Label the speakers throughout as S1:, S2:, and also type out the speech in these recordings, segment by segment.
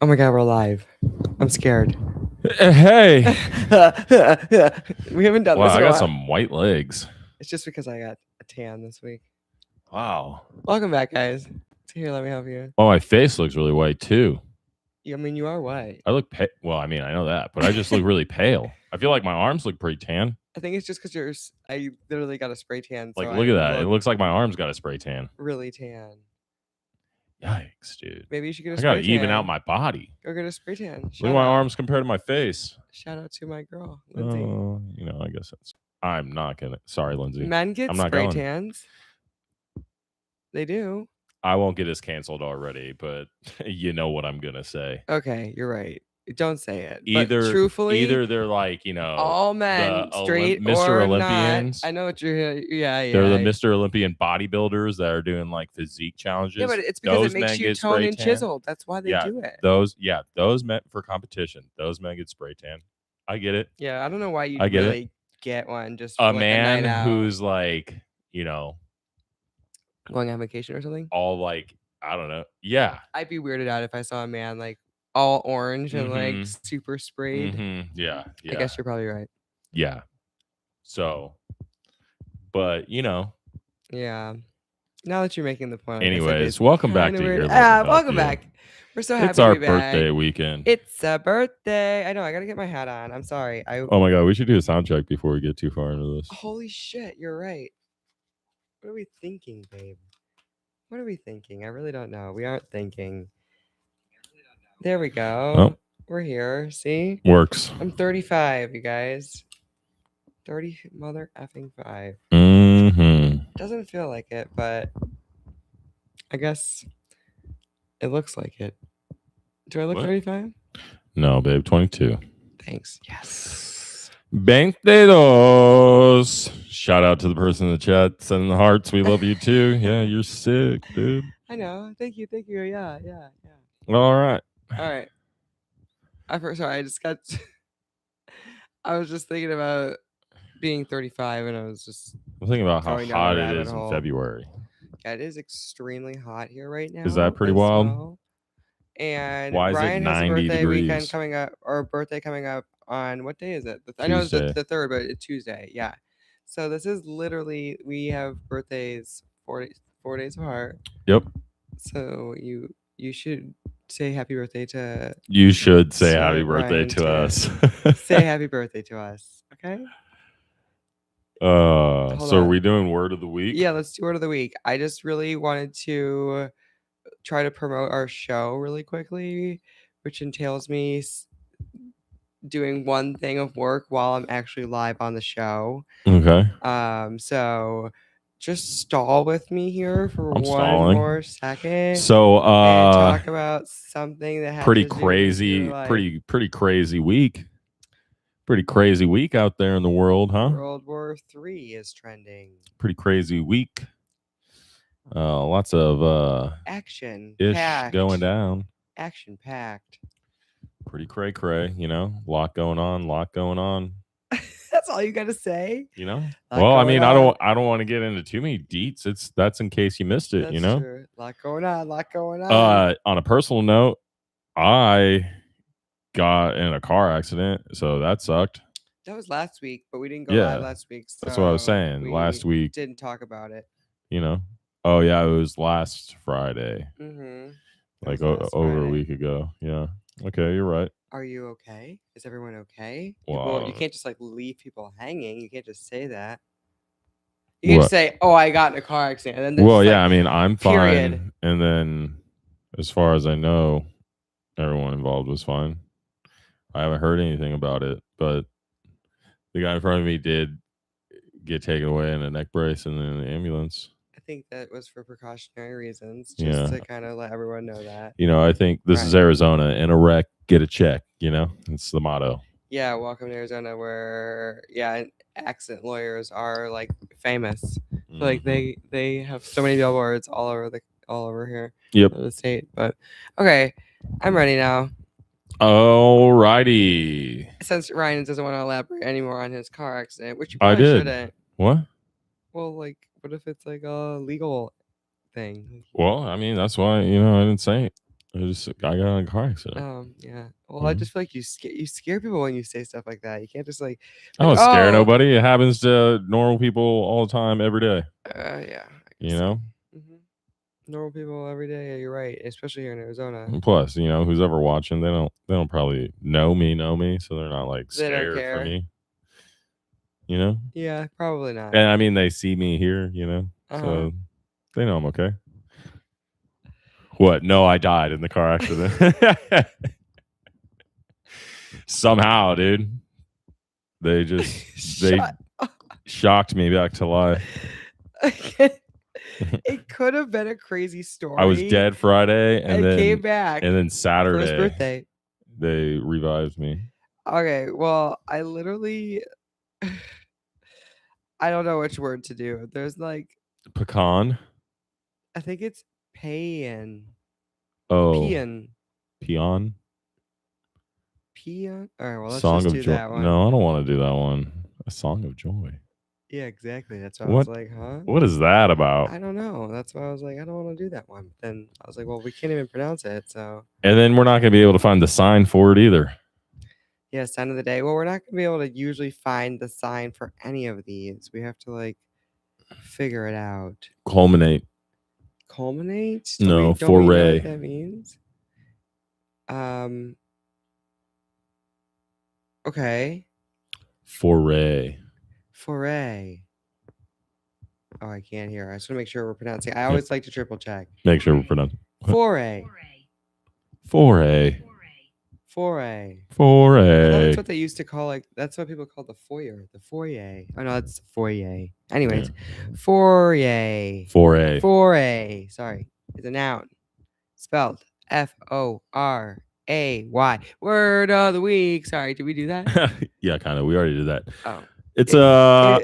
S1: Oh my god, we're live. I'm scared.
S2: Hey.
S1: We haven't done
S2: Wow,
S1: this in
S2: I
S1: a
S2: got
S1: while.
S2: some white legs.
S1: It's just because I got a tan this week.
S2: Wow.
S1: Welcome back, guys. Here, let me help you.
S2: Well, my face looks really white too.
S1: I mean, you are white.
S2: I look well, I mean, I know that, but I just look really pale. I feel like my arms look pretty tan.
S1: I think it's just because I literally got a spray tan.
S2: Like,
S1: So
S2: look
S1: I
S2: at that. It
S1: look
S2: looks like my arms got a spray tan.
S1: really tan.
S2: Yikes, dude.
S1: Maybe you should get a
S2: I
S1: spray
S2: gotta
S1: tan.
S2: even out my body.
S1: Go get a spray tan.
S2: Look at my arms compared to my face.
S1: Shout out to my girl, Lindsay.
S2: I guess that's. I'm not gonna. Sorry, Lindsay.
S1: Men get
S2: I'm not
S1: spray
S2: going.
S1: tans. They do.
S2: I won't get us canceled already, but you know what I'm gonna say.
S1: Okay, you're right. Don't say it.
S2: Either,
S1: but truthfully,
S2: either they're like,
S1: all men, straight
S2: Mr.
S1: or
S2: Olympians.
S1: not. I know what you're. Yeah.
S2: They're the Mr. Olympian bodybuilders that are doing like physique challenges.
S1: Yeah, but it's because it makes you tone and chiseled. That's why they do it.
S2: Those meant for competition. Those men get spray tan. I get it.
S1: Yeah, I don't know why you really get one. Just
S2: a
S1: for
S2: man
S1: a night out.
S2: Who's like,
S1: going on vacation or something.
S2: All like, I don't know. Yeah,
S1: I'd be weirded out if I saw a man like all orange and like super sprayed.
S2: Yeah.
S1: I guess you're probably right.
S2: Yeah. So, but
S1: yeah. Now that you're making the point.
S2: Anyways, welcome back to your.
S1: Welcome back. We're so happy.
S2: It's our birthday weekend.
S1: It's a birthday. I know. I gotta get my hat on. I'm sorry.
S2: Oh my god, we should do a sound check before we get too far into this.
S1: Holy shit, you're right. What are we thinking, babe? What are we thinking? I really don't know. We aren't thinking. There we go. Oh. We're here. See?
S2: Works.
S1: I'm 35, you guys. 30 mother effing 5. Doesn't feel like it, but I guess it looks like it. Do I look 35?
S2: No, babe. 22.
S1: Thanks. Yes.
S2: 22. Shout out to the person in the chat sending the hearts. We love you too. Yeah, you're sick, dude.
S1: I know. Thank you. Yeah.
S2: All right.
S1: Sorry, I just got. I was just thinking about being 35, and I was just.
S2: I'm thinking about how hot it is in February.
S1: Yeah, it is extremely hot here right now.
S2: Is that pretty wild?
S1: Well. And
S2: why is
S1: Ryan
S2: it 90
S1: has a birthday
S2: degrees?
S1: Weekend coming up, or birthday coming up on what day is it? I know it's the 3rd, but it's Tuesday. Yeah. So this is literally, we have birthdays 4 days apart.
S2: Yep.
S1: So you should say happy birthday to.
S2: You should say happy birthday to us.
S1: Say happy birthday to us. Okay.
S2: So are we doing word of the week?
S1: Yeah, let's do word of the week. I just really wanted to try to promote our show really quickly, which entails me doing one thing of work while I'm actually live on the show.
S2: Okay.
S1: So just stall with me here for more second.
S2: So
S1: and talk about something that has
S2: pretty crazy week. Pretty crazy week out there in the world, huh?
S1: World War III is trending.
S2: Pretty crazy week. Lots of
S1: action
S2: going down.
S1: Action packed.
S2: Pretty cray, lot going on.
S1: That's all you got to say.
S2: Well, I mean, I don't want to get into too many deets. That's in case you missed it.
S1: That's true. Lot going on.
S2: On a personal note, I got in a car accident, so that sucked.
S1: That was last week, but we didn't go live last week. So
S2: that's what I was saying. Last week
S1: didn't talk about it.
S2: Oh yeah, it was last Friday. Like over a week ago. Yeah. Okay, you're right.
S1: Are you okay? Is everyone okay?
S2: Well,
S1: you can't just like leave people hanging. You can't just say that. You can't just say, "Oh, I got in a car accident." And then
S2: I mean, I'm fine. And then, as far as I know, everyone involved was fine. I haven't heard anything about it, but the guy in front of me did get taken away in a neck brace and then in the ambulance.
S1: I think that was for precautionary reasons, just to kind of let everyone know that.
S2: I think this is Arizona. In a wreck, get a check. It's the motto.
S1: Yeah, welcome to Arizona, where accident lawyers are like famous. So, like they have so many billboards all over here.
S2: Yep.
S1: The state. But okay, I'm ready now.
S2: Alrighty.
S1: Since Ryan doesn't want to elaborate anymore on his car accident, which you probably shouldn't.
S2: What?
S1: Well, like, what if it's like a legal thing?
S2: Well, I mean, that's why I didn't say it. I got in a car accident.
S1: Yeah. Well, I just feel like you scare people when you say stuff like that. You can't just like
S2: I don't scare nobody. It happens to normal people all the time, every day.
S1: Yeah.
S2: You know?
S1: Normal people every day. Yeah, you're right, especially here in Arizona.
S2: And plus, you know, who's ever watching, they don't probably know me, so they're not like
S1: They don't
S2: scared
S1: care.
S2: for me. You know?
S1: Yeah, probably not.
S2: And I mean, they see me here, you know, so they know I'm okay. What? No, I died in the car accident. Somehow, dude. They shocked me back to life.
S1: It could have been a crazy story.
S2: I was dead Friday and then
S1: came back.
S2: And then Saturday.
S1: For his birthday.
S2: They revived me.
S1: Okay, well, I literally I don't know which word to do. There's like
S2: pecan.
S1: I think it's paean.
S2: Oh.
S1: Peon.
S2: Peon.
S1: Peon. All right, well, let's
S2: Song
S1: just
S2: of
S1: do
S2: Joy.
S1: that one.
S2: No, I don't want to do that one. A Song of Joy.
S1: Yeah, exactly. That's why I was like, huh?
S2: What is that about?
S1: I don't know. That's why I was like, I don't want to do that one. Then I was like, well, we can't even pronounce it. So.
S2: And then we're not going to be able to find the sign for it either.
S1: Yeah, sign of the day. Well, we're not going to be able to usually find the sign for any of these. We have to like figure it out.
S2: Culminate.
S1: Culminate?
S2: No,
S1: foray.
S2: Don't we know
S1: what that means? Okay.
S2: Foray.
S1: Oh, I can't hear. I just want to make sure we're pronouncing. I always like to triple check.
S2: Make sure we're pronouncing.
S1: Foray.
S2: Foray.
S1: That's what they used to call like. That's what people call the foyer. The foyer. Oh no, it's the foyer. Anyways, foray. Sorry, it's a noun. Spelled Foray. Word of the week. Sorry, did we do that?
S2: Yeah, kind of. We already did that.
S1: Oh.
S2: It's a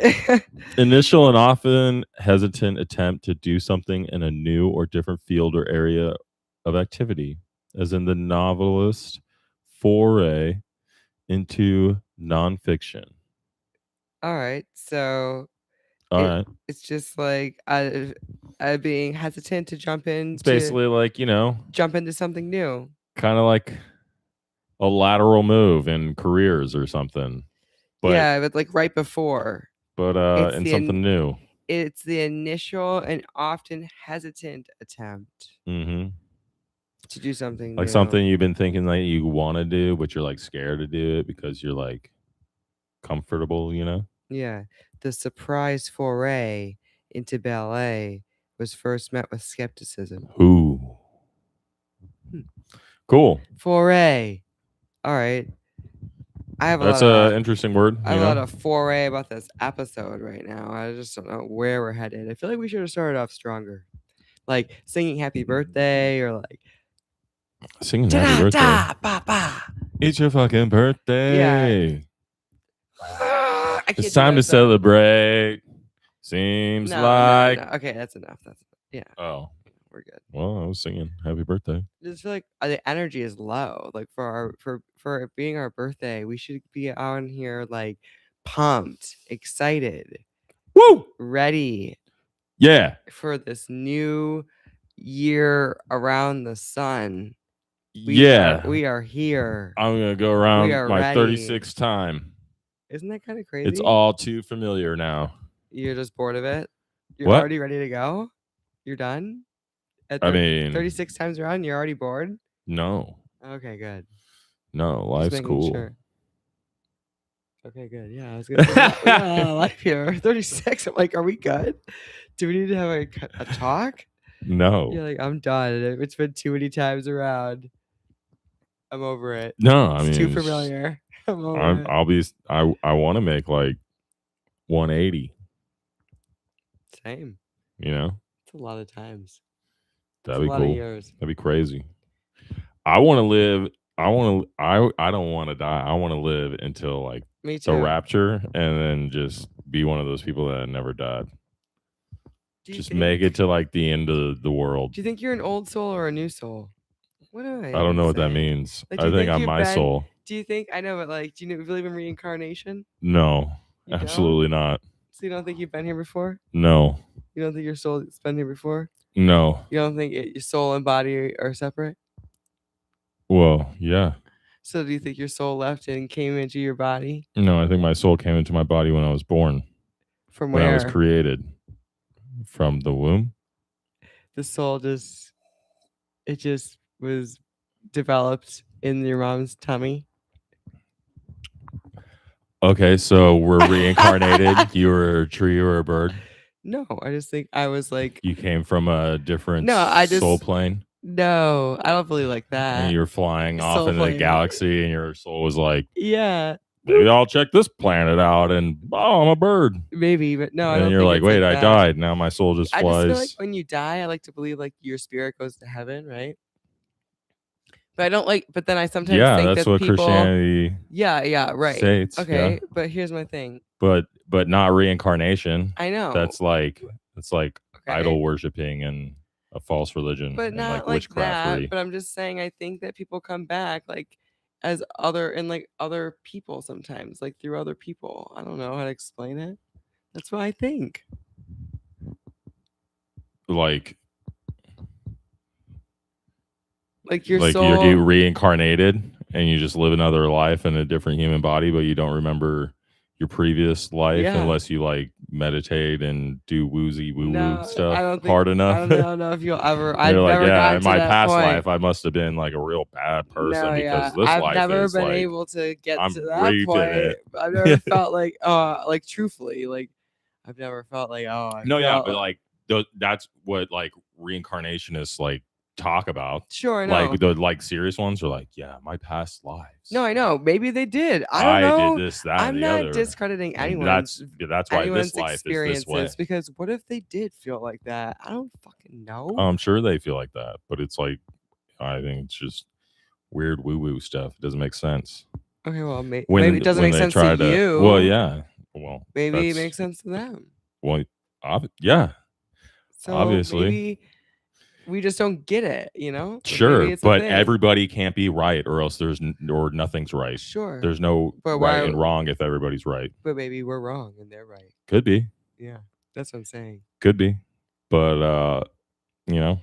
S2: initial and often hesitant attempt to do something in a new or different field or area of activity, as in the novelist foray into nonfiction.
S1: All right, so it's just like being hesitant to jump in.
S2: It's basically like, you know,
S1: jump into something new.
S2: Kind of like a lateral move in careers or something.
S1: But like right before.
S2: But and something new.
S1: It's the initial and often hesitant attempt to do something
S2: like
S1: new.
S2: Something you've been thinking that you want to do, but you're like scared to do it because you're like comfortable, you know?
S1: Yeah. The surprise foray into ballet was first met with skepticism.
S2: Ooh. Cool.
S1: Foray. All right.
S2: That's an interesting word.
S1: I have a lot of foray about this episode right now. I just don't know where we're headed. I feel like we should have started off stronger. Like singing happy birthday or like
S2: singing happy birthday. It's your fucking birthday.
S1: Yeah.
S2: It's time to celebrate. Seems like.
S1: No. Okay, that's enough. Yeah.
S2: Oh.
S1: We're good.
S2: Well, I was singing happy birthday.
S1: I just feel like the energy is low. Like for it being our birthday, we should be on here like pumped, excited,
S2: woo,
S1: ready.
S2: Yeah.
S1: For this new year around the sun.
S2: We
S1: are here.
S2: I'm gonna go around my 36th time.
S1: Isn't that kind of crazy?
S2: It's all too familiar now.
S1: You're just bored of it? You're already ready to go? You're done? 36 times around, you're already bored?
S2: No.
S1: Okay, good.
S2: No, life's cool.
S1: Sure. Okay, good. Yeah, I was gonna say life here. 36. I'm like, are we good? Do we need to have a talk?
S2: No.
S1: You're like, I'm done. It's been too many times around. I'm over it.
S2: No,
S1: it's too familiar. I'm over
S2: it. I want to make like 180.
S1: Same.
S2: You know?
S1: It's a lot of times.
S2: That'd be cool. That'd be crazy. I want to live. I don't want to die. I want to live until like the rapture, and then just be one of those people that never died. Just make it to like the end of the world.
S1: Do you think you're an old soul or a new soul? What do I
S2: don't know what that means. Like, I think I'm my soul.
S1: Do you think I know? But like, do you believe in reincarnation?
S2: No, absolutely not.
S1: So you don't think you've been here before?
S2: No.
S1: You don't think your soul's been here before?
S2: No.
S1: You don't think your soul and body are separate?
S2: Well, yeah.
S1: So do you think your soul left and came into your body?
S2: No, I think my soul came into my body when I was born.
S1: From
S2: when
S1: where?
S2: I was created. From the womb.
S1: The soul just was developed in your mom's tummy.
S2: Okay, so we're reincarnated. You were a tree or a bird?
S1: No, I just think I was like,
S2: You came from a different
S1: No, I
S2: soul
S1: just
S2: plane,
S1: no, I don't believe like that.
S2: and you were flying off
S1: Soul
S2: into the
S1: plane.
S2: galaxy, and your soul was like,
S1: Yeah,
S2: maybe I'll check this planet out, and oh, I'm a bird.
S1: maybe, but no, I
S2: And
S1: don't
S2: you're
S1: think
S2: like,
S1: it's
S2: wait,
S1: like
S2: I
S1: that.
S2: died. Now my soul just
S1: I just feel like
S2: flies.
S1: when you die, I like to believe like your spirit goes to heaven, right? But I don't like. But then I sometimes think
S2: That's
S1: that
S2: what
S1: people.
S2: Christianity
S1: Yeah, right.
S2: states.
S1: Okay,
S2: Yeah.
S1: but here's my thing.
S2: But not reincarnation.
S1: I know.
S2: That's like
S1: Okay.
S2: idol worshiping and a false religion
S1: But
S2: and
S1: not
S2: like
S1: like that.
S2: witchcraftery.
S1: But I'm just saying, I think that people come back like as other people sometimes, like through other people. I don't know how to explain it. That's what I think.
S2: Like
S1: your
S2: like
S1: soul.
S2: you get reincarnated and you just live another life in a different human body, but you don't remember your previous life unless you like meditate and do woozy woo woo stuff
S1: I don't think,
S2: hard enough.
S1: I don't know if you'll ever.
S2: I've
S1: I've never gotten
S2: in
S1: to
S2: my
S1: that
S2: past
S1: point.
S2: life I must have been like a real bad person because this
S1: I've
S2: life
S1: never
S2: is
S1: been
S2: like
S1: able to get
S2: I'm
S1: to that
S2: great
S1: point.
S2: at it.
S1: I've never felt like truthfully, like I've never felt like
S2: but like that's what like reincarnationists like talk about.
S1: Sure, I know.
S2: Like the like serious ones are like, yeah, my past lives.
S1: No, I know. Maybe they did. I don't know.
S2: Did this, that,
S1: I'm
S2: and the
S1: not
S2: other.
S1: discrediting
S2: And
S1: anyone's
S2: that's why this life
S1: experiences,
S2: is this way.
S1: because what if they did feel like that? I don't fucking know.
S2: I'm sure they feel like that, but it's like I think it's just weird woo woo stuff. It doesn't make sense.
S1: Okay, well, maybe it doesn't make sense to you.
S2: Well, yeah. Well,
S1: maybe it makes sense to them.
S2: Well, yeah.
S1: So
S2: obviously,
S1: maybe we just don't get it, you know?
S2: Sure, but everybody can't be right, or else or nothing's right.
S1: Sure,
S2: there's no right and wrong if everybody's right.
S1: But maybe we're wrong and they're right.
S2: Could be.
S1: Yeah, that's what I'm saying.
S2: Could be, but you know.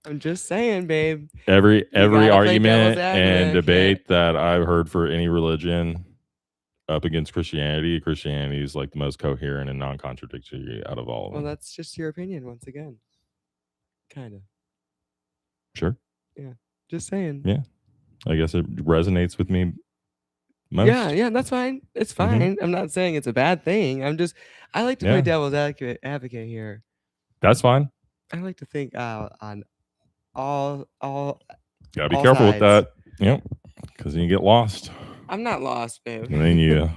S1: I'm just saying, babe.
S2: Every argument and debate that I've heard for any religion up against Christianity is like the most coherent and non-contradictory out of all of them.
S1: Well, that's just your opinion once again. Kind of.
S2: Sure.
S1: Yeah. Just saying.
S2: Yeah. I guess it resonates with me most.
S1: Yeah, that's fine. It's fine. Mm-hmm. I'm not saying it's a bad thing. I like to play devil's advocate here.
S2: That's fine.
S1: I like to think on all
S2: gotta be careful sides with that. Yep. Because then you get lost.
S1: I'm not lost, babe.
S2: And then you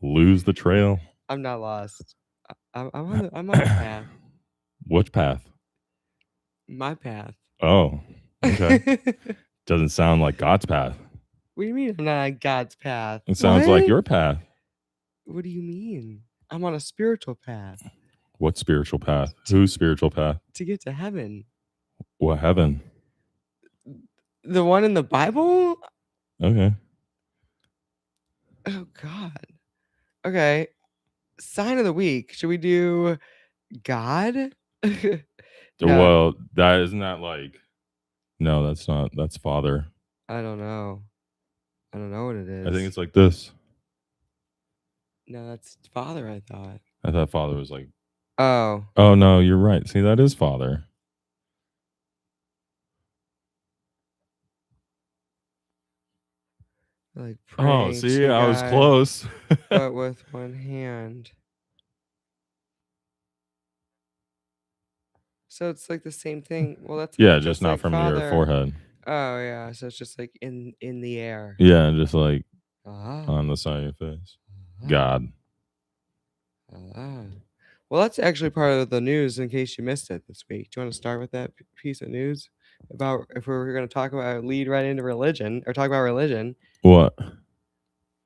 S2: lose the trail.
S1: I'm not lost. I'm on a path.
S2: Which path?
S1: My path.
S2: Oh, okay. Doesn't sound like God's path.
S1: What do you mean I'm not on God's path?
S2: It sounds like your path.
S1: What do you mean? I'm on a spiritual path.
S2: What spiritual path? Whose spiritual path?
S1: To get to heaven.
S2: What heaven?
S1: The one in the Bible?
S2: Okay.
S1: Oh, God. Okay. Sign of the week. Should we do God?
S2: No. Well, that isn't that like... No, that's not. That's Father.
S1: I don't know what it is.
S2: I think it's like this.
S1: No, that's Father, I thought.
S2: I thought Father was like...
S1: Oh.
S2: Oh, no, you're right. See, that is Father.
S1: Like
S2: see, I was close.
S1: But with one hand. So it's like the same thing. Well, that's
S2: just not like from Father. Your forehead.
S1: Oh yeah, so it's just like in the air.
S2: Yeah, just like on the side of your face. God.
S1: Well, that's actually part of the news in case you missed it this week. Do you want to start with that piece of news about if we're going to talk about lead right into religion or talk about religion?
S2: What?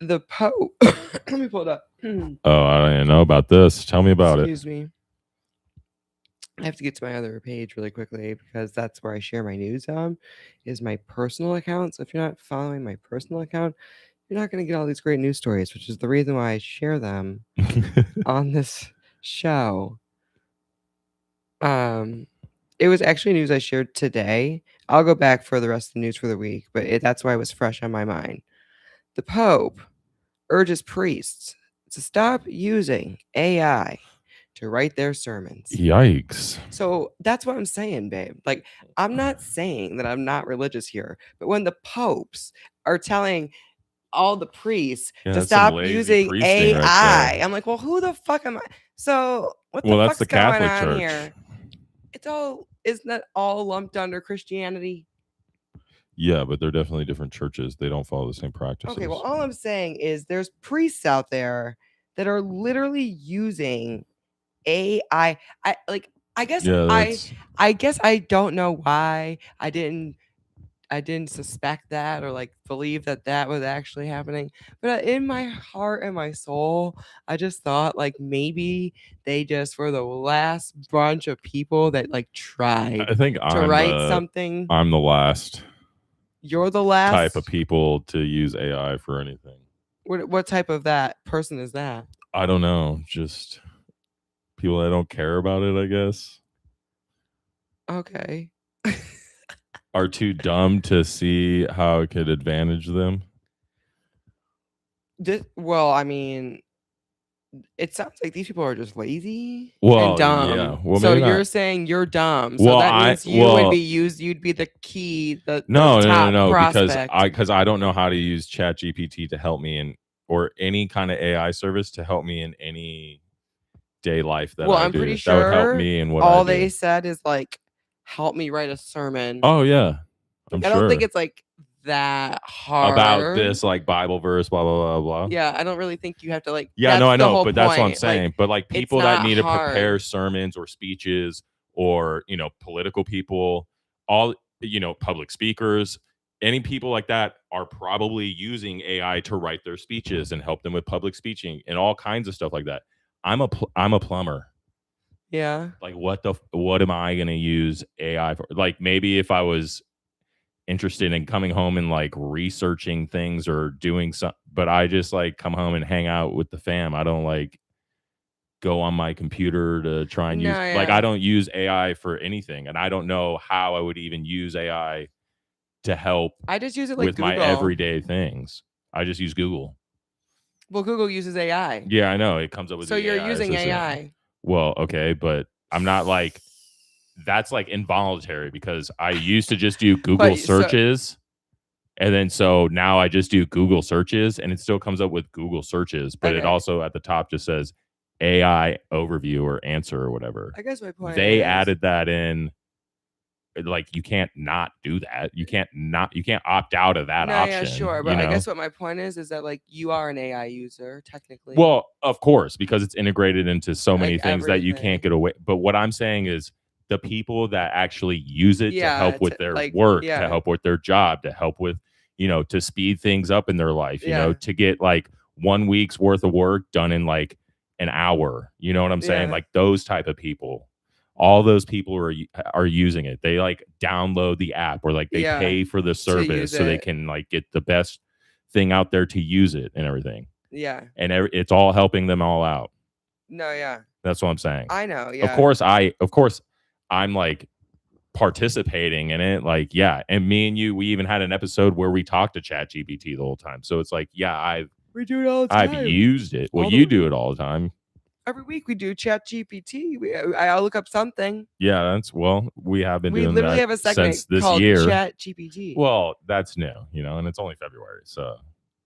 S1: The Pope. Let me pull it up.
S2: Oh, I don't even know about this. Tell me about it.
S1: Excuse me. I have to get to my other page really quickly because that's where I share my news on, is my personal account. So if you're not following my personal account, you're not going to get all these great news stories, which is the reason why I share them on this show. It was actually news I shared today. I'll go back for the rest of the news for the week, but that's why it was fresh on my mind. The Pope urges priests to stop using AI to write their sermons.
S2: Yikes.
S1: So that's what I'm saying, babe. Like, I'm not saying that I'm not religious here, but when the popes are telling all the priests to stop using AI, right, I'm like, well, who the fuck am I? So what the fuck's going on here? It's all, isn't that all lumped under Christianity?
S2: Yeah, but they're definitely different churches. They don't follow the same practices.
S1: Okay, well, all I'm saying is there's priests out there that are literally using AI. I guess I guess I don't know why I didn't suspect that or like believe that was actually happening. But in my heart and my soul, I just thought like maybe they just were the last bunch of people that like tried
S2: I think
S1: to write something.
S2: I'm the last.
S1: You're the last
S2: type of people to use AI for anything.
S1: What type of that person is that?
S2: I don't know. Just people that don't care about it, I guess.
S1: Okay.
S2: Are too dumb to see how it could advantage them.
S1: Well, I mean, it sounds like these people are just lazy
S2: and
S1: dumb.
S2: Yeah. Well,
S1: so you're saying you're dumb. So
S2: well,
S1: that means would be used. You'd be the key.
S2: No,
S1: prospect.
S2: because I don't know how to use ChatGPT to help me in or any kind of AI service to help me in any day life that I
S1: I'm
S2: do.
S1: pretty sure
S2: that would help me in what
S1: all
S2: I do.
S1: they said is like, help me write a sermon.
S2: Oh yeah,
S1: I don't think it's like that hard
S2: about this like Bible verse, blah blah blah blah.
S1: Yeah, I don't really think you have to like.
S2: Yeah, no, I know, but that's what I'm saying. Like, but like people that need to prepare sermons or speeches, or political people, all public speakers, any people like that are probably using AI to write their speeches and help them with public speaking and all kinds of stuff like that. I'm a plumber.
S1: Yeah.
S2: Like what am I going to use AI for? Like maybe if I was interested in coming home and like researching things or doing something, but I just like come home and hang out with the fam. I don't like go on my computer to try and use like I don't use AI for anything, and I don't know how I would even use AI to help.
S1: I just use it like
S2: with
S1: Google.
S2: my everyday things. I just use Google.
S1: Well, Google uses AI.
S2: Yeah, I know. It comes up with
S1: so you're using AI.
S2: Well, okay, but I'm not like that's like involuntary because I used to just do Google searches. And then so now I just do Google searches and it still comes up with Google searches, but it also at the top just says AI overview or answer or whatever.
S1: I guess my point
S2: they added that in. Like you can't not do that. You can't opt out of that option.
S1: Yeah, sure. But I guess what my point is that like you are an AI user technically.
S2: Well, of course, because it's integrated into so many things that you can't get away. But what I'm saying is the people that actually use it to help with their work, to help with their job, to help with, to speed things up in their life, to get like 1 week's worth of work done in like an hour. You know what I'm saying? Like those type of people. All those people are using it. They like download the app or like they pay for the service so they can like get the best thing out there to use it and everything.
S1: Yeah.
S2: And it's all helping them all out.
S1: No, yeah.
S2: That's what I'm saying.
S1: I know, yeah.
S2: Of course I'm like participating in it. Like, yeah. And me and you, we even had an episode where we talked to ChatGPT the whole time. So it's like, yeah,
S1: we do it all the time.
S2: I've used it. Well, you do it all the time.
S1: Every week we do ChatGPT. I'll look up something.
S2: Yeah, we have been doing that.
S1: We literally have a segment
S2: since this
S1: called
S2: year.
S1: ChatGPT.
S2: Well, that's new, and it's only February, so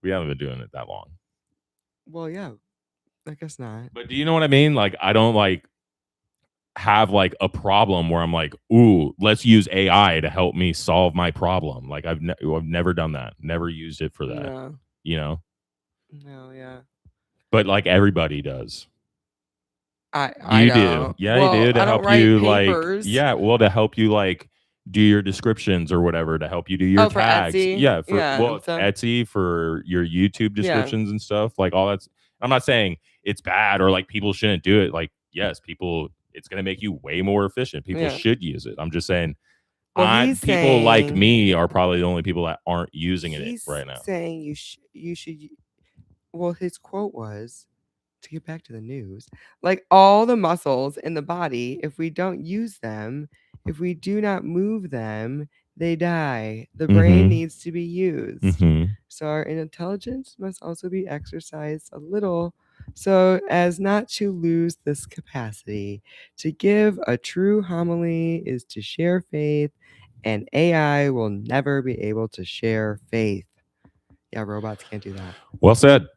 S2: we haven't been doing it that long.
S1: Well, yeah, I guess not.
S2: But do you know what I mean? Like, I don't like have like a problem where I'm like, ooh, let's use AI to help me solve my problem. Like I've never done that. Never used it for that. No.
S1: No, yeah.
S2: But like everybody does.
S1: I
S2: you
S1: know.
S2: do. Yeah, you do to help you papers. To help you like do your descriptions or whatever, to help you do your tags.
S1: For Etsy.
S2: Yeah, Etsy for your YouTube descriptions and stuff. Like all that's I'm not saying it's bad or like people shouldn't do it. Like, yes, it's gonna make you way more efficient. People should use it. I'm just saying people like me are probably the only people that aren't using it right now.
S1: He's saying you should well, his quote was, to get back to the news, like all the muscles in the body, if we don't use them, if we do not move them, they die. The brain needs to be used. So our intelligence must also be exercised a little so as not to lose this capacity. To give a true homily is to share faith, and AI will never be able to share faith. Yeah, robots can't do that.
S2: Well said.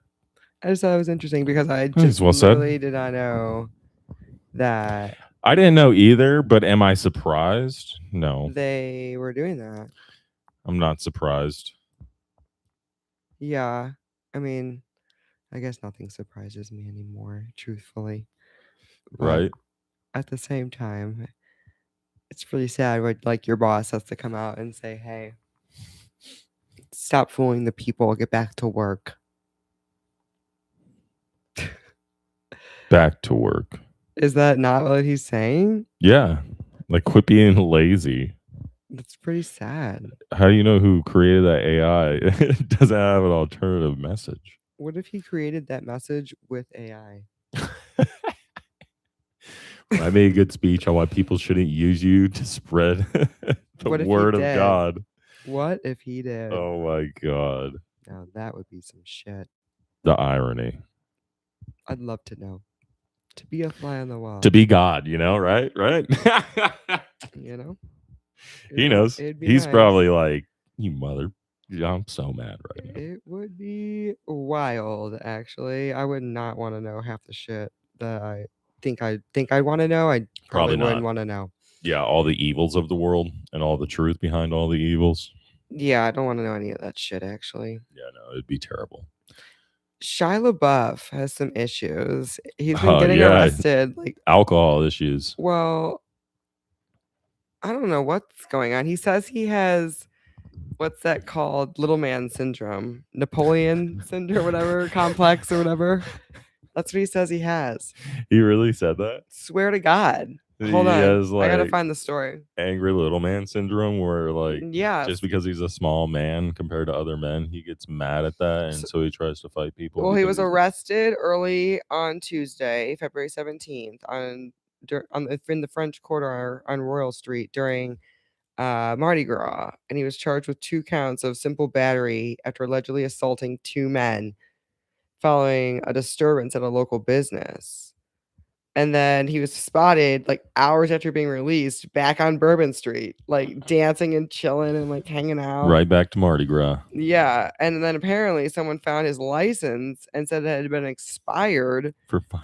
S1: I just thought it was interesting because I just literally did not know that.
S2: I didn't know either, but am I surprised? No.
S1: They were doing that.
S2: I'm not surprised.
S1: Yeah. I mean, I guess nothing surprises me anymore, truthfully. But
S2: right.
S1: At the same time, it's really sad when like your boss has to come out and say, "Hey, stop fooling the people, get back to work."
S2: Back to work.
S1: Is that not what he's saying?
S2: Yeah. Like quit being lazy.
S1: That's pretty sad.
S2: How do you know who created that AI? It doesn't have an alternative message.
S1: What if he created that message with AI?
S2: When I made a good speech on why people shouldn't use you to spread the word of God.
S1: What if he did?
S2: Oh my God.
S1: Now that would be some shit.
S2: The irony.
S1: I'd love to know. To be a fly on the wall.
S2: To be God, you know, right? Right?
S1: You know?
S2: He knows. He's probably like, you mother. I'm so mad right now.
S1: It would be wild, actually. I would not want to know half the shit that I think I'd want to know. I probably wouldn't want to know.
S2: Yeah, all the evils of the world and all the truth behind all the evils.
S1: Yeah, I don't want to know any of that shit, actually.
S2: Yeah, no, it'd be terrible.
S1: Shia LaBeouf has some issues. He's been getting arrested. Like
S2: alcohol issues.
S1: Well, I don't know what's going on. He says he has, what's that called? Little man syndrome. Napoleon syndrome, whatever, complex or whatever. That's what he says he has.
S2: He really said that?
S1: Swear to God. Hold on. I gotta find the story.
S2: Angry little man syndrome, where like, just because he's a small man compared to other men, he gets mad at that, and so he tries to fight people.
S1: Well, he was arrested early on Tuesday, February 17th, in the French Quarter on Royal Street during Mardi Gras, and he was charged with 2 counts of simple battery after allegedly assaulting 2 men following a disturbance at a local business. And then he was spotted like hours after being released back on Bourbon Street, like dancing and chilling and like hanging out.
S2: Right back to Mardi Gras.
S1: Yeah. And then apparently someone found his license and said it had been expired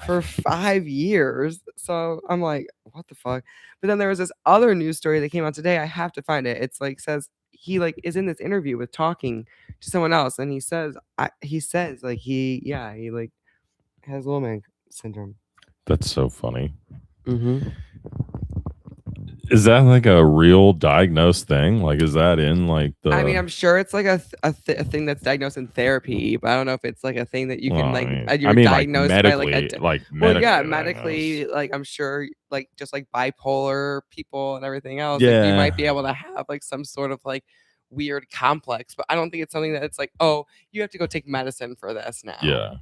S1: for 5 years. So I'm like, what the fuck? But then there was this other news story that came out today. I have to find it. It's like says he like is in this interview with talking to someone else, and he says he like has little man syndrome.
S2: That's so funny. Is that like a real diagnosed thing? Like, is that in like the?
S1: I mean, I'm sure it's like a thing that's diagnosed in therapy, but I don't know if it's like a thing that you can you're diagnosed by like medically. Like I'm sure like just like bipolar people and everything else.
S2: Yeah,
S1: like, you might be able to have like some sort of like weird complex, but I don't think it's something that it's like, oh, you have to go take medicine for this now.
S2: Yeah.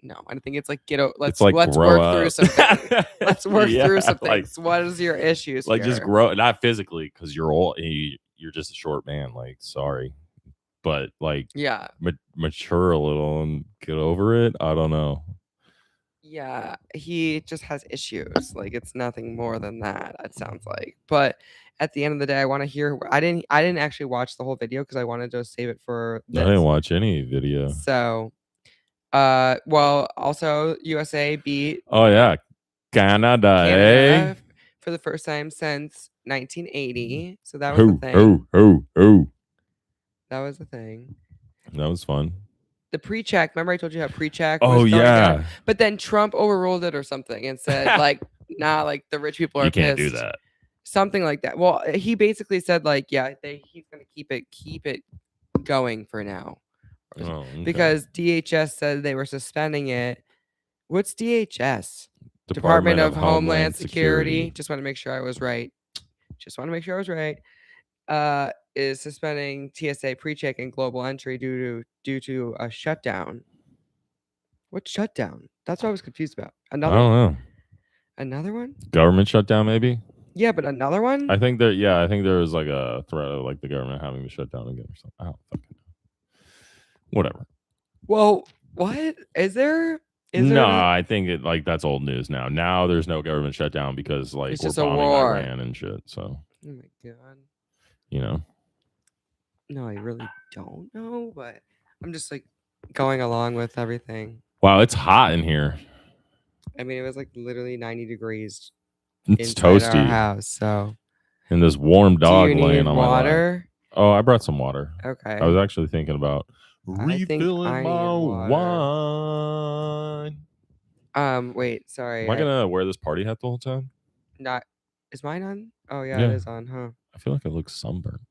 S1: No, I think it's like let's
S2: like
S1: work through something. Let's work through some things. Like, what is your issues?
S2: Like here? Just grow, not physically, because you're old. You're just a short man. Like, sorry, but like, mature a little and get over it. I don't know.
S1: Yeah, he just has issues. Like it's nothing more than that. It sounds like. But at the end of the day, I want to hear. I didn't actually watch the whole video because I wanted to save it for this.
S2: I didn't watch any video.
S1: So. Well, also USA beat.
S2: Oh yeah, Canada
S1: for the first time since 1980. So that was the thing. That was the thing.
S2: That was fun.
S1: The pre-check. Remember, I told you how pre-check.
S2: Oh yeah.
S1: But then Trump overruled it or something and said like, nah, like the rich people are
S2: you
S1: pissed.
S2: Can't do that.
S1: Something like that. Well, he basically said like, yeah, he's gonna keep it going for now.
S2: Oh, okay.
S1: Because DHS said they were suspending it. What's DHS?
S2: Department of Homeland Security.
S1: Just want to make sure I was right. Is suspending TSA pre-check and global entry due to a shutdown. What shutdown? That's what I was confused about.
S2: I don't know.
S1: Another one?
S2: Government shutdown, maybe?
S1: Yeah, but another one?
S2: I think there was like a threat of like the government having to shut down again or something. I don't fucking know. Whatever.
S1: Well, what? Is there
S2: I think it like that's old news now. Now there's no government shutdown because like
S1: It's
S2: we're
S1: just a
S2: bombing
S1: war.
S2: Iran and shit. So
S1: Oh my god.
S2: you know.
S1: No, I really don't know, but I'm just like going along with everything.
S2: Wow, it's hot in here.
S1: I mean, it was like literally 90 degrees
S2: It's
S1: inside our
S2: toasty.
S1: house. So,
S2: And this warm dog
S1: do you
S2: laying
S1: need
S2: on my lap.
S1: water?
S2: Oh, I brought some water.
S1: Okay.
S2: I was actually thinking about
S1: I think
S2: refilling
S1: I
S2: my
S1: need
S2: wine.
S1: Wait, sorry.
S2: Am I gonna wear this party hat the whole time?
S1: Not is mine on? Oh yeah,
S2: Yeah.
S1: it is on, huh?
S2: I feel like I look sunburnt.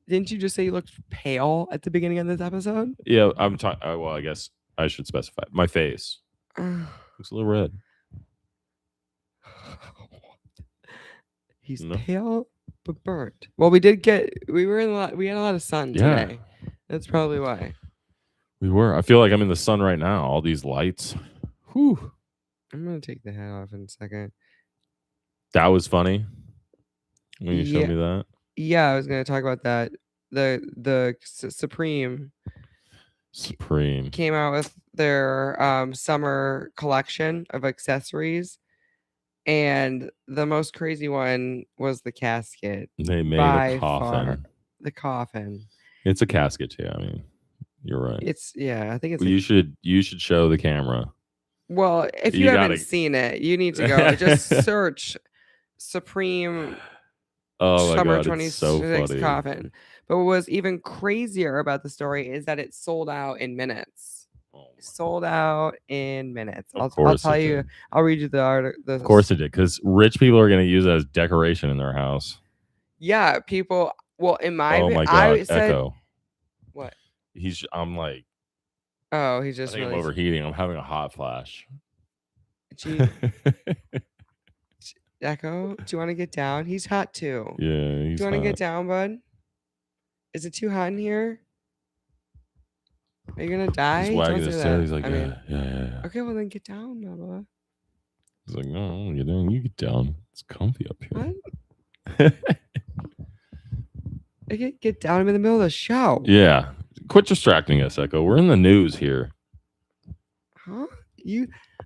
S1: Didn't you just say you looked pale at the beginning of this episode?
S2: Yeah, I'm talking. Well, I guess I should specify. My face looks a little red.
S1: He's pale but burnt. Well, we were in we had a lot of sun today. That's probably why.
S2: We were. I feel like I'm in the sun right now. All these lights. Whew.
S1: I'm gonna take the hat off in a second.
S2: That was funny when you showed me that.
S1: Yeah, I was gonna talk about that. The Supreme came out with their summer collection of accessories, and the most crazy one was the casket.
S2: They made a coffin.
S1: The coffin.
S2: It's a casket too. I mean, you're right.
S1: I think it's.
S2: Well, you should show the camera.
S1: Well, if you haven't seen it, you need to go just search Supreme Summer 26 coffin. But what was even crazier about the story is that it sold out in minutes. Sold out in minutes. I'll tell you. I'll read you the article.
S2: Of course it did, because rich people are going to use it as decoration in their house.
S1: Yeah, people. Well, in my
S2: God,
S1: I said,
S2: Echo.
S1: What?
S2: I'm like.
S1: Oh, he's just.
S2: I think I'm overheating. I'm having a hot flash.
S1: Echo, do you want to get down? He's hot too.
S2: Yeah,
S1: do you want to get down, bud? Is it too hot in here? Are you gonna die?
S2: He's wagging his tail. He's like, yeah.
S1: Okay, well then get down, Bubba.
S2: He's like, no, get down. You get down. It's comfy up here.
S1: What? Get down. I'm in the middle of the show.
S2: Yeah, quit distracting us, Echo. We're in the news here.
S1: Huh?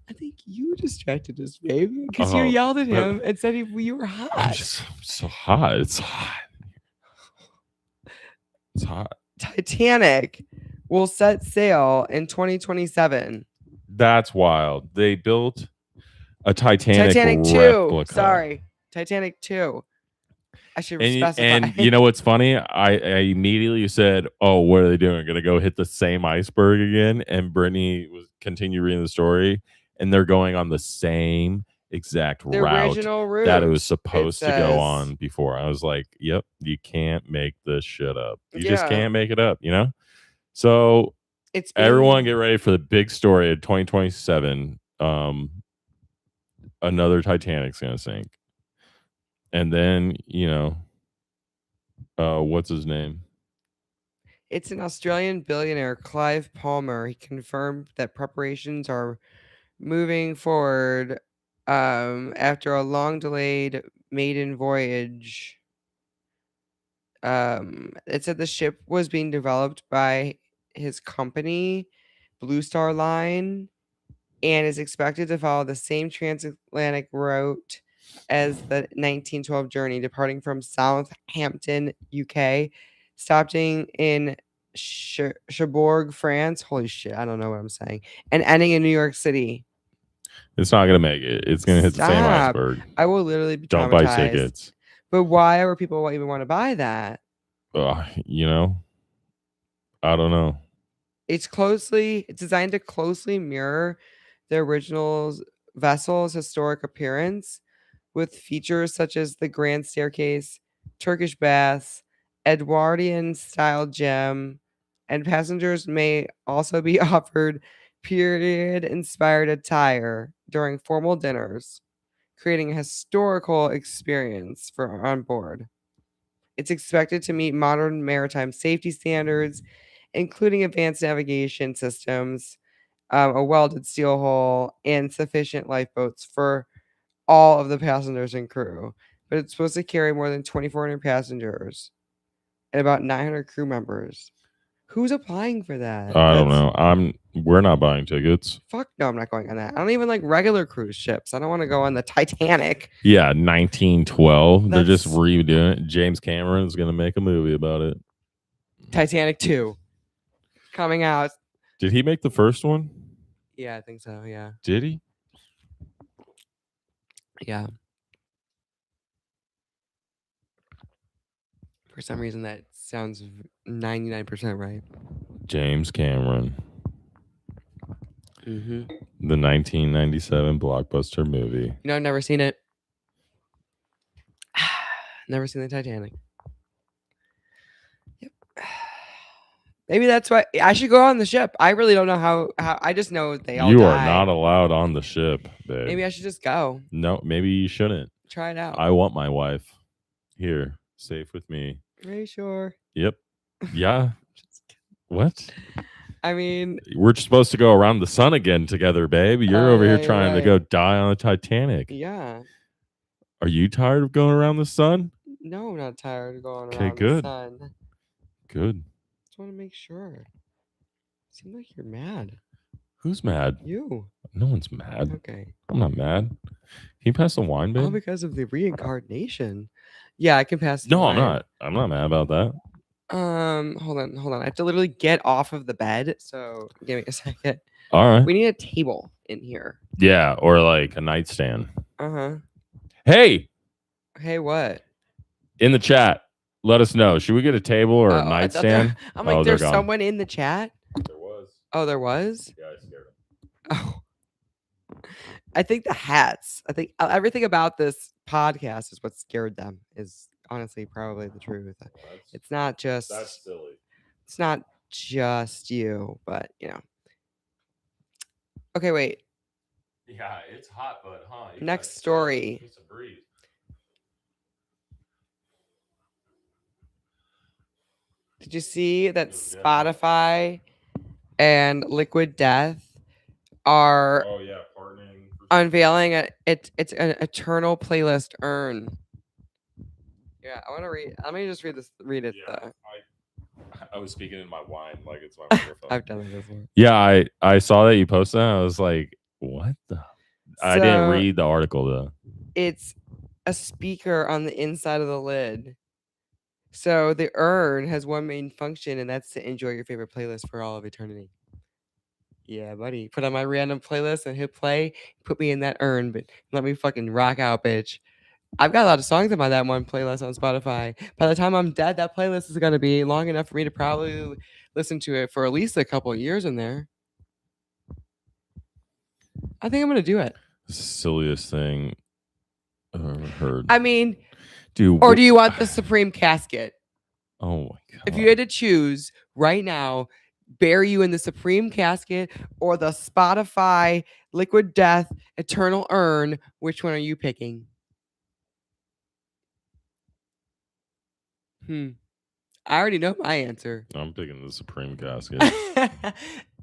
S1: I think you distracted us, baby, because you yelled at him and said you were hot.
S2: I'm so hot. It's hot. It's hot.
S1: Titanic will set sail in 2027.
S2: That's wild. They built a Titanic
S1: 2.
S2: replica.
S1: Sorry, Titanic 2. I should specify.
S2: And you know what's funny? I immediately said, "Oh, what are they doing? Going to go hit the same iceberg again?" And Brittany continue reading the story, and they're going on the same exact route that it was supposed to go on before. I was like, "Yep, you can't make this shit up. You just can't make it up." So everyone get ready for the big story of 2027. Another Titanic's gonna sink. And then, what's his name?
S1: It's an Australian billionaire, Clive Palmer. He confirmed that preparations are moving forward after a long-delayed maiden voyage. It said the ship was being developed by his company, Blue Star Line, and is expected to follow the same transatlantic route as the 1912 journey, departing from Southampton, UK, stopping in Cherbourg, France. Holy shit, I don't know what I'm saying. And ending in New York City.
S2: It's not going to make it. It's going to hit the same iceberg.
S1: I will literally be
S2: traumatized. Don't buy tickets.
S1: But why would people even want to buy that?
S2: I don't know.
S1: It's designed to closely mirror the original vessel's historic appearance, with features such as the grand staircase, Turkish baths, Edwardian-style gem, and passengers may also be offered period-inspired attire during formal dinners, creating a historical experience for on board. It's expected to meet modern maritime safety standards, including advanced navigation systems, a welded steel hull, and sufficient lifeboats for all of the passengers and crew, but it's supposed to carry more than 2,400 passengers and about 900 crew members. Who's applying for that?
S2: I don't know. We're not buying tickets.
S1: Fuck no, I'm not going on that. I don't even like regular cruise ships. I don't want to go on the Titanic.
S2: Yeah, 1912. They're just redoing it. James Cameron's gonna make a movie about it.
S1: Titanic 2 coming out.
S2: Did he make the first one?
S1: Yeah, I think so. Yeah.
S2: Did he?
S1: Yeah. For some reason, that sounds 99% right.
S2: James Cameron.
S1: Mm-hmm.
S2: The 1997 blockbuster movie.
S1: You know, I've never seen it. Never seen the Titanic. Yep. Maybe that's why I should go on the ship. I really don't know how I just know they all
S2: You
S1: die.
S2: are not allowed on the ship, babe.
S1: Maybe I should just go.
S2: No, maybe you shouldn't.
S1: Try it out.
S2: I want my wife here, safe with me.
S1: Are you sure?
S2: Yep. Yeah. What?
S1: I mean,
S2: we're supposed to go around the sun again together, babe. You're over here trying to go die on the Titanic.
S1: Yeah.
S2: Are you tired of going around the sun?
S1: No, I'm not tired of going around the sun.
S2: Good.
S1: Just want to make sure. Seems like you're mad.
S2: Who's mad?
S1: You.
S2: No one's mad.
S1: Okay.
S2: I'm not mad. Can you pass the wine, babe?
S1: Oh, because of the reincarnation. Yeah, I can pass the
S2: No,
S1: wine.
S2: I'm not. I'm not mad about that.
S1: Hold on. I have to literally get off of the bed. So give me a second.
S2: All right.
S1: We need a table in here.
S2: Yeah, or like a nightstand.
S1: Uh-huh.
S2: Hey,
S1: what?
S2: In the chat, let us know. Should we get a table or a nightstand?
S1: I'm like, there's someone in the chat?
S2: There was.
S1: Oh, there was?
S2: Yeah, I scared him.
S1: Oh. I think the hats. I think everything about this podcast is what scared them. Is honestly probably the truth. It's not just.
S2: That's silly.
S1: It's not just you, but you know. Okay, wait.
S2: Yeah, it's hot, but
S1: next story. Did you see that Spotify and Liquid Death are unveiling it's an eternal playlist urn? Yeah, I want to read. Let me just read it.
S2: Yeah, I was speaking in my wine like it's my microphone.
S1: I've done it before.
S2: Yeah, I saw that you posted that. I was like, what the? I didn't read the article though.
S1: It's a speaker on the inside of the lid. So the urn has one main function, and that's to enjoy your favorite playlist for all of eternity. Yeah, buddy. Put on my random playlist and hit play. Put me in that urn, but let me fucking rock out, bitch. I've got a lot of songs on that one playlist on Spotify. By the time I'm dead, that playlist is going to be long enough for me to probably listen to it for at least a couple of years in there. I think I'm going to do it.
S2: Silliest thing I've ever heard.
S1: I mean,
S2: dude.
S1: Or do you want the Supreme casket?
S2: Oh my god.
S1: If you had to choose right now, bury you in the Supreme casket or the Spotify Liquid Death Eternal Urn, which one are you picking? I already know my answer.
S2: I'm picking the Supreme casket.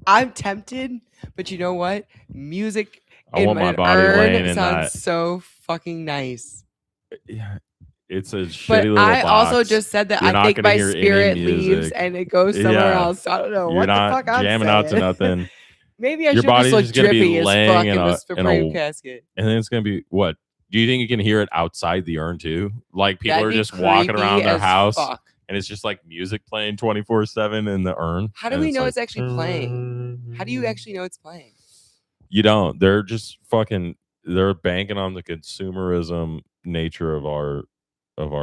S1: I'm tempted, but you know what? Music
S2: I want my body laying in
S1: sounds so fucking nice.
S2: Yeah, it's a shitty little box.
S1: I also just said that I think my spirit leaves and it goes somewhere else. So I don't know what the fuck I'm
S2: jamming
S1: saying.
S2: out to nothing.
S1: Maybe I should just look drippy as fuck in the Supreme casket.
S2: And then it's gonna be what? Do you think you can hear it outside the urn too? Like people are just walking around their house and it's just like music playing 24/7 in the urn.
S1: How do we know it's actually playing? How do you actually know it's playing?
S2: You don't. They're just fucking. They're banking on the consumerism nature of our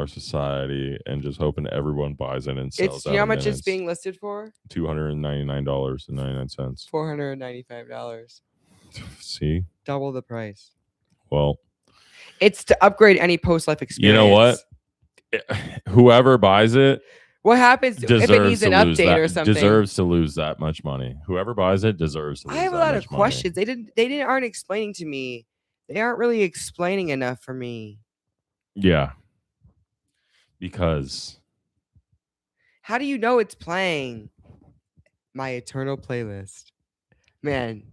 S2: society and just hoping everyone buys it and sells.
S1: You know how much it's being listed for?
S2: $299.99.
S1: $495.
S2: See,
S1: double the price.
S2: Well,
S1: it's to upgrade any post-life experience.
S2: You know what? Whoever buys it,
S1: what happens if it needs an update or something?
S2: Deserves to lose that much money. Whoever buys it deserves to lose that much money. I have a lot of
S1: questions. They aren't explaining to me. They aren't really explaining enough for me.
S2: Yeah. Because
S1: how do you know it's playing? My eternal playlist. Man,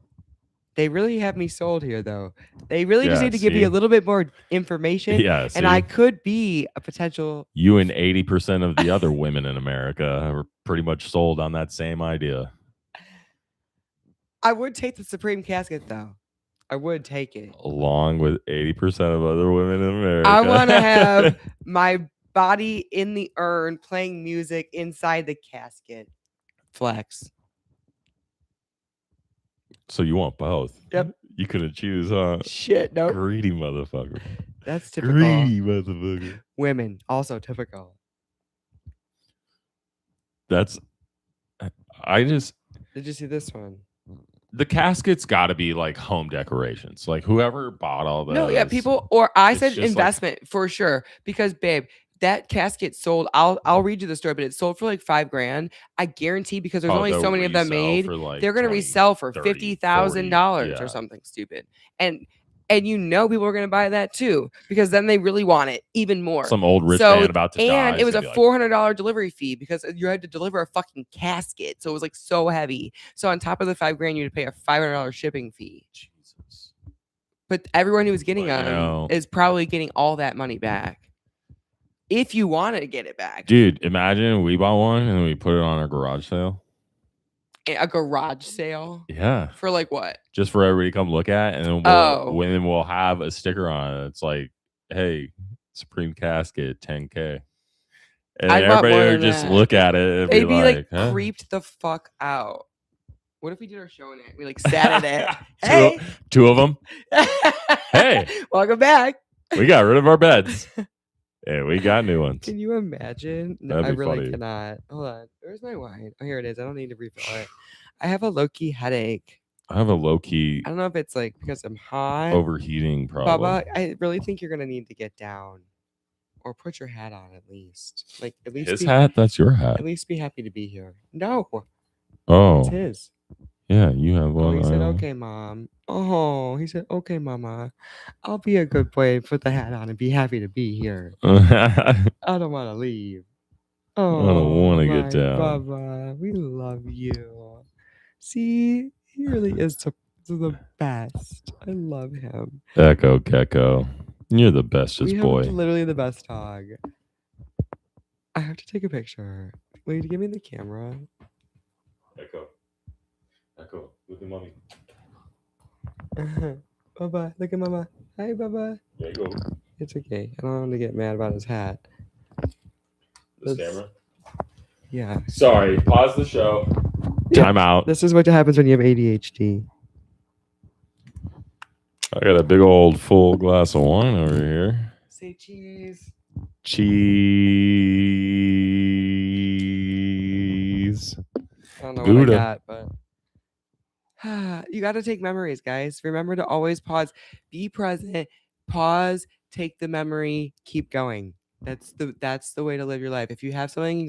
S1: They really have me sold here, though. They really just need to give me a little bit more information.
S2: Yeah,
S1: and I could be a potential.
S2: You and 80% of the other women in America are pretty much sold on that same idea.
S1: I would take the Supreme casket, though. I would take it.
S2: Along with 80% of other women in America.
S1: I want to have my body in the urn playing music inside the casket. Flex.
S2: So you want both?
S1: Yep.
S2: You couldn't choose, huh?
S1: Shit, no.
S2: Greedy motherfucker.
S1: That's typical.
S2: Greedy motherfucker.
S1: Women, also typical.
S2: I just...
S1: Did you see this one?
S2: The casket's got to be like home decorations. Like whoever bought all those.
S1: No, yeah, people, or I said investment for sure. Because, babe, that casket sold. I'll read you the story, but it sold for like $5,000. I guarantee, because there's only so many of them made. Like they're gonna resell for $50,000 or something stupid. And you know people are gonna buy that too, because then they really want it even more.
S2: Some old rich man about to die.
S1: And it was a $400 delivery fee, because you had to deliver a fucking casket, so it was like so heavy. So on top of the $5,000, you had to pay a $500 shipping fee. Jesus. But everyone who was getting them is probably getting all that money back. If you want to get it back.
S2: Dude, imagine we bought one and we put it on our garage sale.
S1: A garage sale?
S2: Yeah.
S1: For like what?
S2: Just for everybody to come look at, and then we'll have a sticker on it. It's like, hey, Supreme casket, 10K. And everybody would just look at it and
S1: they'd be like creeped the fuck out. What if we did our show in it? We like sat in it. Hey.
S2: Two of them. Hey.
S1: Welcome back.
S2: We got rid of our beds. Yeah, we got new ones.
S1: Can you imagine? No, I really cannot. Hold on. Where's my wine? Oh, here it is. I don't need to refill it. I have a low-key headache.
S2: I have a low-key...
S1: I don't know if it's like because I'm hot.
S2: Overheating problem.
S1: Bubba, I really think you're going to need to get down. Or put your hat on at least. Like, at least...
S2: His hat? That's your hat.
S1: At least be happy to be here. No.
S2: Oh.
S1: It's his.
S2: Yeah, you have one.
S1: He said, okay, Mom. Oh, he said, okay, Mama. I'll be a good boy and put the hat on and be happy to be here. I don't want to leave. Oh,
S2: I don't want to get down.
S1: Baba, we love you. See, he really is the best. I love him.
S2: Echo Gecko. You're the bestest boy.
S1: Literally the best dog. I have to take a picture. Will you give me the camera?
S2: Echo, look at mommy.
S1: Baba, look at Mama. Hi, Baba.
S2: There you go.
S1: It's okay. I don't want him to get mad about his hat.
S2: This camera?
S1: Yeah.
S2: Sorry. Pause the show. Time out.
S1: This is what happens when you have ADHD.
S2: I got a big old full glass of wine over here.
S1: Say cheese.
S2: Cheese.
S1: I don't know what I got, but you got to take memories, guys. Remember to always pause, be present, pause, take the memory, keep going. That's the way to live your life. If you have something you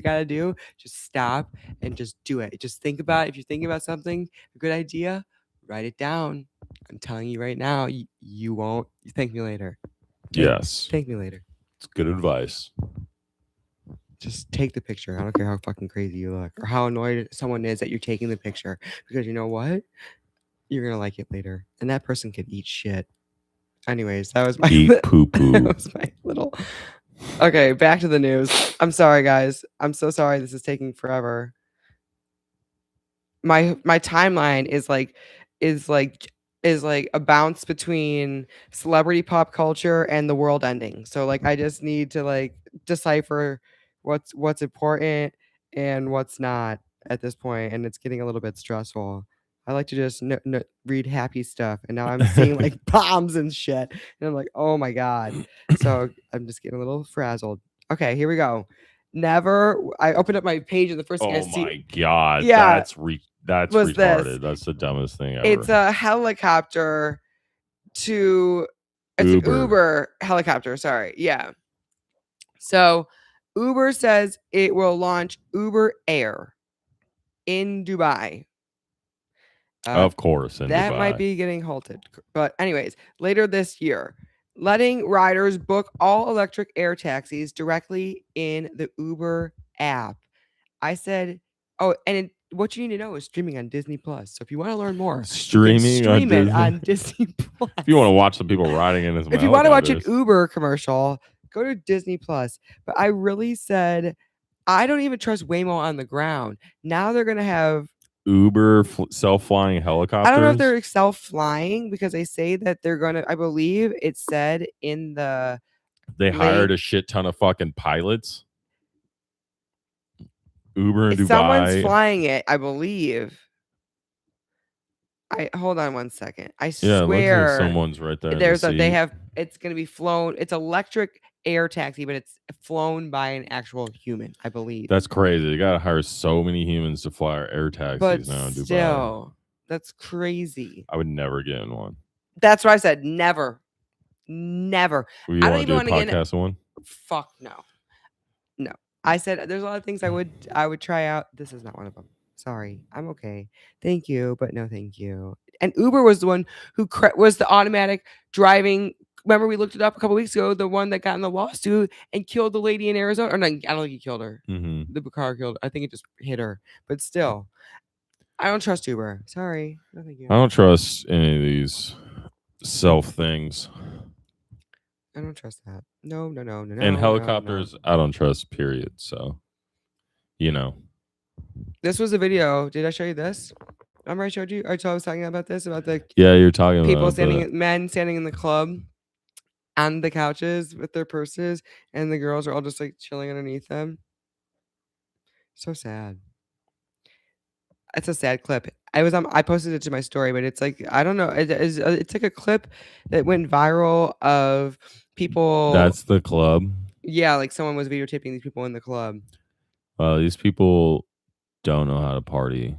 S1: gotta do, just stop and just do it. Just think about it. If you're thinking about something, a good idea, write it down. I'm telling you right now, you won't. You thank me later.
S2: Yes.
S1: Thank me later.
S2: It's good advice.
S1: Just take the picture. I don't care how fucking crazy you look or how annoyed someone is that you're taking the picture, because you know what? You're going to like it later. And that person could eat shit. Anyways, that was my
S2: poo-poo.
S1: That was my little... Okay, back to the news. I'm sorry, guys. I'm so sorry this is taking forever. My timeline is like a bounce between celebrity pop culture and the world ending. So like I just need to like decipher what's important and what's not at this point, and it's getting a little bit stressful. I like to just read happy stuff, and now I'm seeing like bombs and shit, and I'm like, oh my god. So I'm just getting a little frazzled. Okay, here we go. I opened up my page, and the first thing I see.
S2: Oh my god!
S1: Yeah,
S2: that's retarded. That's the dumbest thing ever.
S1: It's a helicopter to. It's an Uber helicopter. Sorry, yeah. So Uber says it will launch Uber Air in Dubai.
S2: Of course, in
S1: that
S2: Dubai.
S1: might be getting halted. But anyways, later this year, letting riders book all electric air taxis directly in the Uber app. I said, what you need to know is streaming on Disney Plus. So if you want to learn more,
S2: Streaming
S1: stream it on Disney Plus.
S2: If you want to watch the people riding in his
S1: if you want to watch an Uber commercial, go to Disney Plus. But I really said, I don't even trust Waymo on the ground. Now they're going to have
S2: Uber self-flying helicopters.
S1: I don't know if they're self-flying because they say that they're going to, I believe it said in the.
S2: They hired a shit ton of fucking pilots. Uber in Dubai.
S1: Someone's flying it, I believe. Hold on one second. I swear.
S2: It looks like someone's right there.
S1: It's going to be flown. It's electric air taxi, but it's flown by an actual human, I believe.
S2: That's crazy. You got to hire so many humans to fly our air taxis now in Dubai.
S1: Still, that's crazy.
S2: I would never get in one.
S1: That's what I said. Never. Never.
S2: I don't even want to get in one.
S1: Fuck no. No. I said there's a lot of things I would try out. This is not one of them. Sorry. I'm okay. Thank you, but no thank you. And Uber was the one who was the automatic driving. Remember we looked it up a couple weeks ago, the one that got in the lawsuit and killed the lady in Arizona. Or no, I don't think he killed her.
S2: Mm-hmm.
S1: The car killed her. I think it just hit her. But still, I don't trust Uber. Sorry. No thank you.
S2: I don't trust any of these self things.
S1: I don't trust that. No.
S2: And helicopters, no. I don't trust, period. So,
S1: This was a video. Did I show you this? Remember I showed you? I was talking about this, about the
S2: you're talking
S1: people
S2: about
S1: men standing in the club on the couches with their purses, and the girls are all just like chilling underneath them. So sad. It's a sad clip. I posted it to my story, but it's like, I don't know. It's like a clip that went viral of people.
S2: That's the club.
S1: Yeah, like someone was videotaping these people in the club.
S2: These people don't know how to party.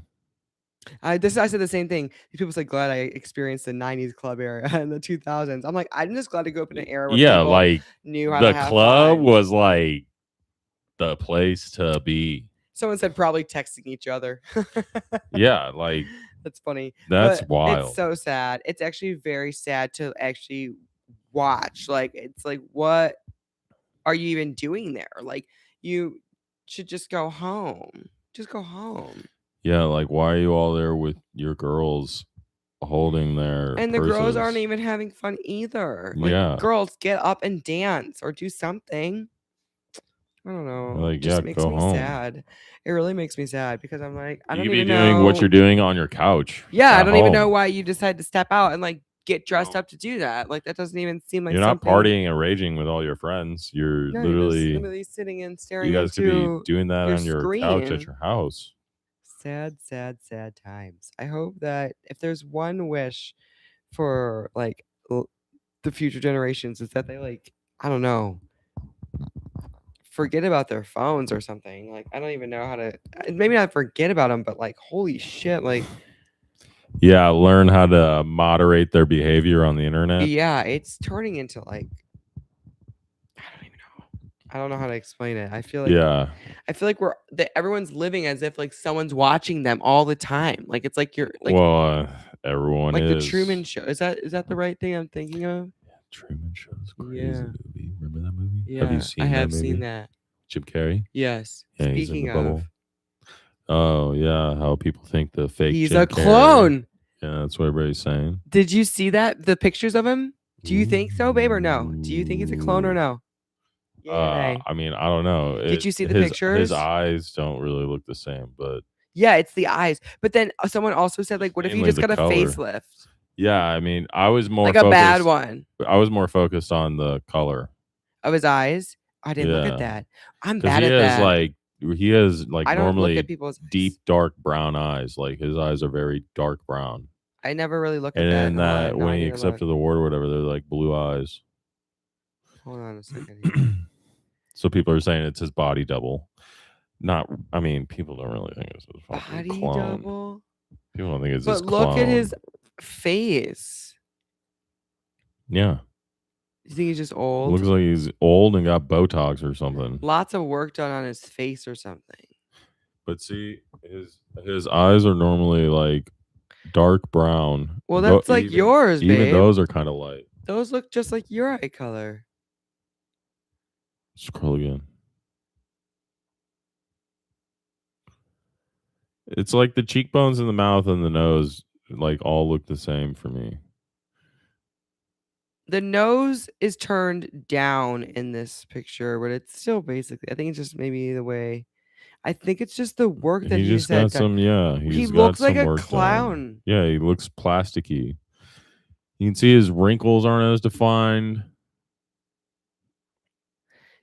S1: I said the same thing. These people like, glad I experienced the 90s club era and the 2000s. I'm like, I'm just glad to go up in an era where people
S2: like
S1: knew how to have
S2: club
S1: fun.
S2: Was like the place to be.
S1: Someone said probably texting each other.
S2: Yeah, like
S1: that's funny.
S2: That's wild.
S1: It's so sad. It's actually very sad to actually watch. Like, it's like, what are you even doing there? Like, you should just go home. Just go home.
S2: Yeah, like why are you all there with your girls holding their
S1: and
S2: purses?
S1: The girls aren't even having fun either. Like,
S2: yeah,
S1: girls, get up and dance or do something. I don't know.
S2: Like,
S1: it just makes me sad. It really makes me sad because I'm like, I don't even know.
S2: You could be doing what you're doing on your couch.
S1: Yeah, I don't even know why you decide to step out and like get dressed up to do that. Like, that doesn't even seem like
S2: you're not partying and raging with all your friends. You're literally
S1: sitting and staring.
S2: You guys could be doing that on your couch at your house.
S1: Sad, sad, sad times. I hope that if there's one wish for like the future generations, is that they like, I don't know, forget about their phones or something. Like, I don't even know how to, maybe not forget about them, but like, holy shit, like,
S2: yeah, learn how to moderate their behavior on the internet.
S1: Yeah, it's turning into like, I don't know how to explain it. I feel like everyone's living as if like someone's watching them all the time. Like, it's like you're like,
S2: everyone
S1: like
S2: is.
S1: The Truman Show. Is that the right thing I'm thinking of?
S2: Yeah, Truman Show's crazy movie. Remember that movie?
S1: Yeah,
S2: have you seen
S1: I have
S2: that movie?
S1: seen that.
S2: Jim Carrey.
S1: Yes.
S2: Yeah,
S1: Speaking
S2: he's in the bubble. Oh yeah, how people think the fake.
S1: He's
S2: Jim
S1: a clone.
S2: Carrey. Yeah, that's what everybody's saying.
S1: Did you see that? The pictures of him? Do you think so, babe, or no? Do you think he's a clone or no?
S2: I mean, I don't know.
S1: Did you see the pictures?
S2: His eyes don't really look the same, but
S1: yeah, it's the eyes. But then someone also said, like, what if you just got a facelift?
S2: Yeah, I mean, I was more
S1: like a bad one.
S2: I was more focused on the color
S1: of his eyes. I didn't look at that. I'm bad at that.
S2: He has like
S1: I don't
S2: normally
S1: look at people's
S2: deep dark brown eyes. Like his eyes are very dark brown.
S1: I never really look at that.
S2: And then when he accepted the award or whatever, they're like blue eyes.
S1: Hold on a second.
S2: So people are saying it's his body double. I mean, people don't really think it's his
S1: body
S2: clone.
S1: Double.
S2: People don't think it's his clone.
S1: But look at his face.
S2: Yeah.
S1: You think he's just old?
S2: Looks like he's old and got Botox or something.
S1: Lots of work done on his face or something.
S2: But see, his eyes are normally like dark brown.
S1: Well, that's like yours, babe.
S2: Even those are kind of light.
S1: Those look just like your eye color.
S2: Scroll again. It's like the cheekbones and the mouth and the nose like all look the same for me.
S1: The nose is turned down in this picture, but it's still basically. I think it's just maybe the way. I think it's just the work that
S2: He
S1: he's
S2: just got
S1: done.
S2: some, yeah.
S1: He
S2: He's got
S1: looks like
S2: some
S1: a
S2: work
S1: clown.
S2: done. Yeah, he looks plasticky. You can see his wrinkles aren't as defined.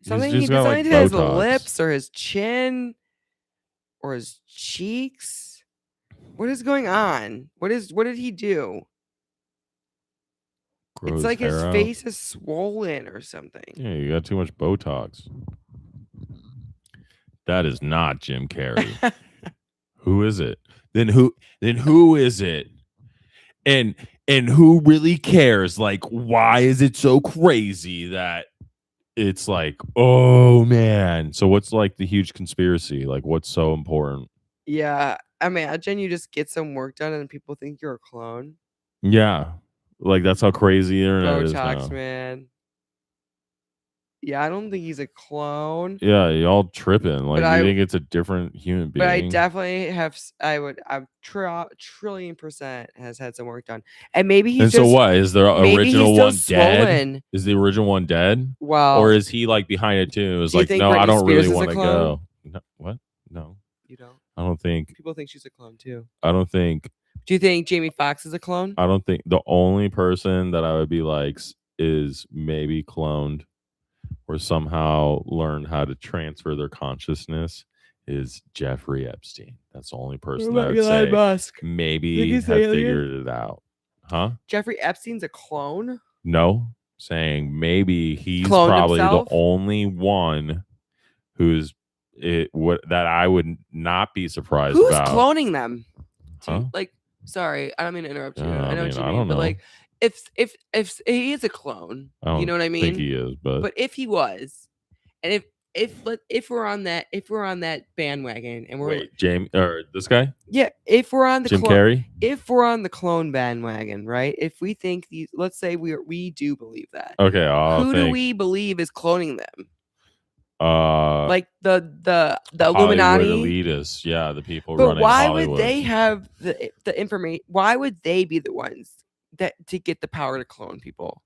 S1: Something
S2: He's
S1: he
S2: just got like
S1: designed his
S2: Botox.
S1: lips or his chin or his cheeks. What is going on? What did he do?
S2: Grow
S1: It's like
S2: hair
S1: his
S2: out.
S1: face is swollen or something.
S2: Yeah, you got too much Botox. That is not Jim Carrey. Who is it? Then who is it? And who really cares? Like, why is it so crazy that it's like, oh man. So what's like the huge conspiracy? Like, what's so important?
S1: Yeah, imagine you just get some work done and people think you're a clone.
S2: Yeah, like that's how crazy the internet is
S1: Botox,
S2: now.
S1: man. Yeah, I don't think he's a clone.
S2: Yeah, y'all tripping. Like, you think it's a different human being?
S1: But I definitely have. I'm trillion% has had some work done, and maybe he's.
S2: And so what is the original one dead?
S1: Swollen.
S2: Is the original one dead?
S1: Well,
S2: or is he like behind it too? It was like, no,
S1: Britney
S2: I don't
S1: Spears
S2: really
S1: is a
S2: want to
S1: clone?
S2: go. No, what? No,
S1: you don't.
S2: I don't think.
S1: People think she's a clone too.
S2: I don't think.
S1: Do you think Jamie Foxx is a clone?
S2: I don't think. The only person that I would be like is maybe cloned or somehow learned how to transfer their consciousness is Jeffrey Epstein. That's the only person that I would say
S1: Musk?
S2: maybe have figured it out. Huh?
S1: Jeffrey Epstein's a clone?
S2: No, saying maybe he's
S1: Cloned
S2: probably
S1: himself?
S2: the only one who's that I would not be surprised
S1: Who's
S2: about.
S1: cloning them?
S2: Huh?
S1: Like, sorry, I don't mean to interrupt you.
S2: I
S1: I know
S2: mean,
S1: what you
S2: I
S1: mean,
S2: don't
S1: but
S2: know.
S1: like, if he is a clone, you know what I mean?
S2: think he is, but
S1: if he was, and if we're on that bandwagon, and we're
S2: wait, James or this guy,
S1: yeah, if we're on the
S2: Jim Carrey,
S1: if we're on the clone bandwagon, right? If we think these, let's say we do believe that.
S2: okay,
S1: who do we believe is cloning them?
S2: Like
S1: the
S2: Hollywood
S1: Illuminati
S2: elitists, yeah, the people
S1: but
S2: running
S1: why
S2: Hollywood.
S1: would they have the information? Why would they be the ones that to get the power to clone people?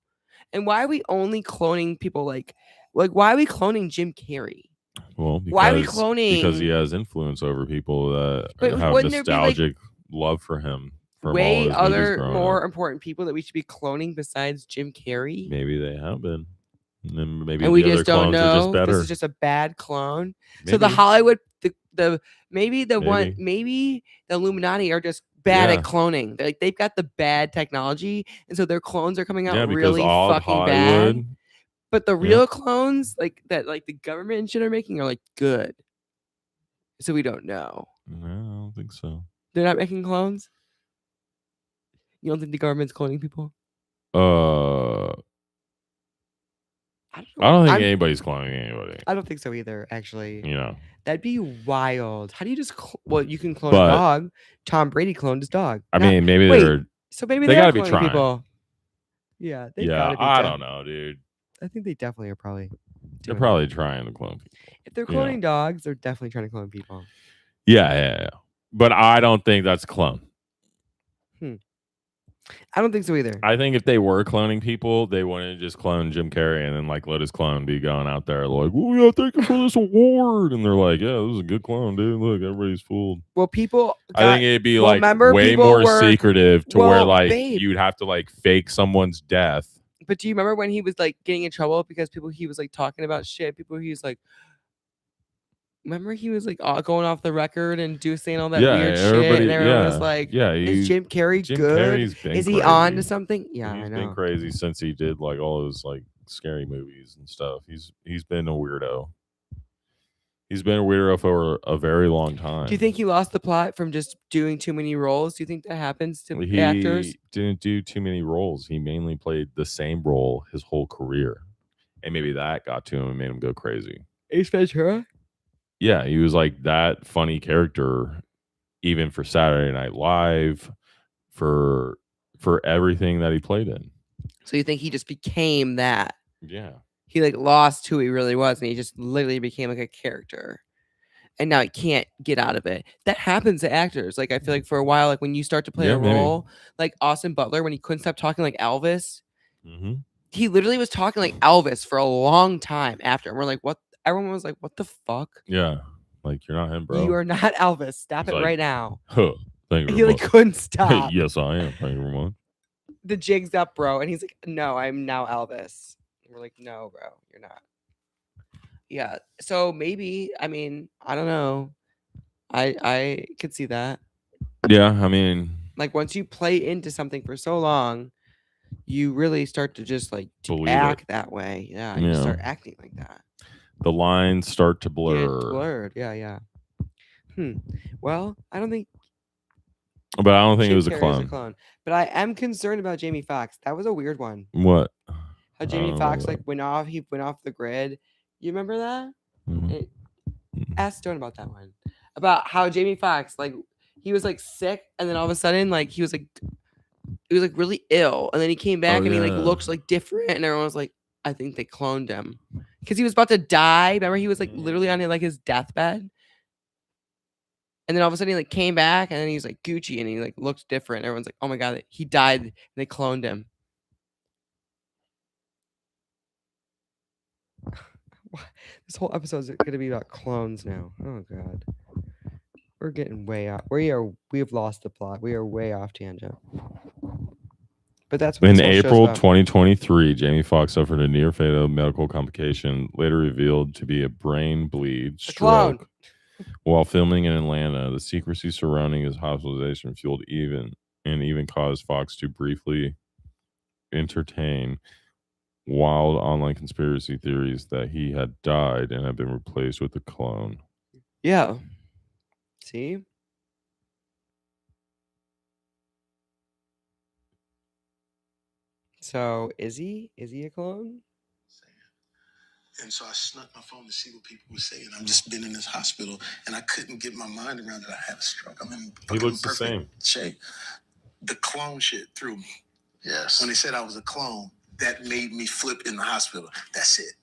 S1: And why are we only cloning people like why are we cloning Jim Carrey?
S2: Well,
S1: why are we cloning?
S2: Because he has influence over people that have nostalgic love for him.
S1: Way other more important people that we should be cloning besides Jim Carrey?
S2: Maybe they have been. And then maybe
S1: and we just don't know. This is just a bad clone. Maybe. So the Hollywood, maybe the Illuminati are just bad at cloning. They're like they've got the bad technology, and so their clones are coming out really fucking bad. But the real clones, like that, like the government and shit are making, are like good. So we don't know.
S2: No, I don't think so.
S1: They're not making clones. You don't think the government's cloning people?
S2: I don't think anybody's cloning anybody.
S1: I don't think so either, actually.
S2: You know.
S1: That'd be wild. How do you just you can clone a dog. Tom Brady cloned his dog.
S2: I mean, maybe
S1: they gotta be trying. People. Yeah,
S2: I don't know, dude.
S1: I think they definitely are probably.
S2: They're probably trying to clone people.
S1: If they're cloning dogs, they're definitely trying to clone people.
S2: Yeah. But I don't think that's a clone.
S1: I don't think so either.
S2: I think if they were cloning people, they wouldn't just clone Jim Carrey and then like let his clone be going out there like, "Oh yeah, thank you for this award," and they're like, "Yeah, this is a good clone, dude. Look, everybody's fooled."
S1: Well, people.
S2: I think it'd be like way more secretive to where like you'd have to like fake someone's death.
S1: But do you remember when he was like getting in trouble because he was like talking about shit? He was like. Remember he was like going off the record and saying all that weird shit, and everyone was like, "Is Jim Carrey good? Is he on to something?" Yeah, I know.
S2: He's been crazy since he did like all those like scary movies and stuff. He's been a weirdo. He's been a weirdo for a very long time.
S1: Do you think he lost the plot from just doing too many roles? Do you think that happens to actors?
S2: He didn't do too many roles. He mainly played the same role his whole career, and maybe that got to him and made him go crazy.
S1: Ace Ventura.
S2: Yeah, he was like that funny character, even for Saturday Night Live, for everything that he played in.
S1: So you think he just became that?
S2: Yeah.
S1: He like lost who he really was, and he just literally became like a character. and now he can't get out of it. That happens to actors. Like I feel like for a while, like when you start to play a role, like Austin Butler, when he couldn't stop talking like Elvis, he literally was talking like Elvis for a long time after. And we're like, what? Everyone was like, what the fuck?
S2: Yeah. Like, you're not him, bro.
S1: You are not Elvis. Stop it
S2: like,
S1: right now.
S2: Huh. Thank you.
S1: He like couldn't stop.
S2: Yes, I am. Thank you very much.
S1: The jig's up, bro. And he's like, no, I'm now Elvis. And we're like, no, bro, you're not. Yeah. So maybe, I mean, I don't know. I could see that.
S2: Yeah, I mean,
S1: like once you play into something for so long, you really start to just like
S2: believe
S1: act
S2: it.
S1: that way. Yeah, you start acting like that.
S2: The lines start to blur.
S1: Get blurred. Yeah. Well, I don't think.
S2: But I don't think it was a clone.
S1: But I am concerned about Jamie Foxx. That was a weird one.
S2: What?
S1: How Jamie Foxx like went off. He went off the grid. You remember that? Ask Stone about that one. About how Jamie Foxx like he was like sick, and then all of a sudden like he was like really ill, and then he came back and he like looks like different, and everyone was like, I think they cloned him because he was about to die. Remember, he was like literally on like his deathbed, and then all of a sudden he like came back, and then he's like Gucci, and he like looked different. Everyone's like, oh my god, he died, and they cloned him. This whole episode is going to be about clones now. Oh god, we're getting way off. We have lost the plot. We are way off tangent. But that's what
S2: in April 2023, Jamie Foxx suffered a near fatal medical complication, later revealed to be a brain bleed stroke. While filming in Atlanta, the secrecy surrounding his hospitalization fueled even caused Fox to briefly entertain wild online conspiracy theories that he had died and had been replaced with a clone.
S1: Yeah. See? So is he a clone?
S3: And so I snuck my phone to see what people were saying. I've just been in this hospital, and I couldn't get my mind around it. I had a stroke. I'm in
S2: he looks the same
S3: shape. The clone shit threw me.
S4: Yes.
S3: When they said I was a clone, that made me flip in the hospital. That's it.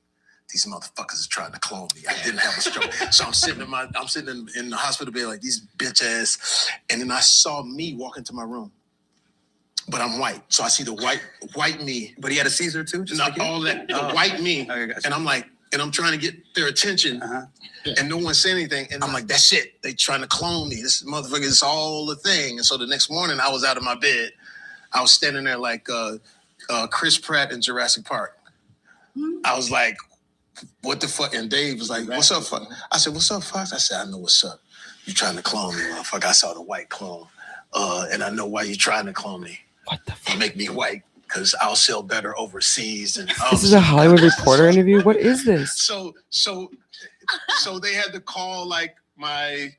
S3: These motherfuckers are trying to clone me. I didn't have a stroke. So I'm sitting in the hospital bed like these bitch ass, and then I saw me walk into my room. But I'm white, so I see the white me.
S4: But he had a Caesar too, just
S3: not
S4: like
S3: all that. The white me,
S4: okay, gotcha.
S3: And I'm like, and I'm trying to get their attention, and no one said anything. And I'm like, that's it. They trying to clone me. This motherfucker is all the thing. And so the next morning, I was out of my bed. I was standing there like Chris Pratt in Jurassic Park. I was like, what the fuck? And Dave was like, what's up, fuck? I said, what's up, Fox? I said, I know what's up. You trying to clone me, motherfucker. I saw the white clone, and I know why you trying to clone me.
S1: What the fuck?
S3: You make me white because I'll sell better overseas. And
S1: this is a Hollywood Reporter interview? What is this?
S3: So they had to call like my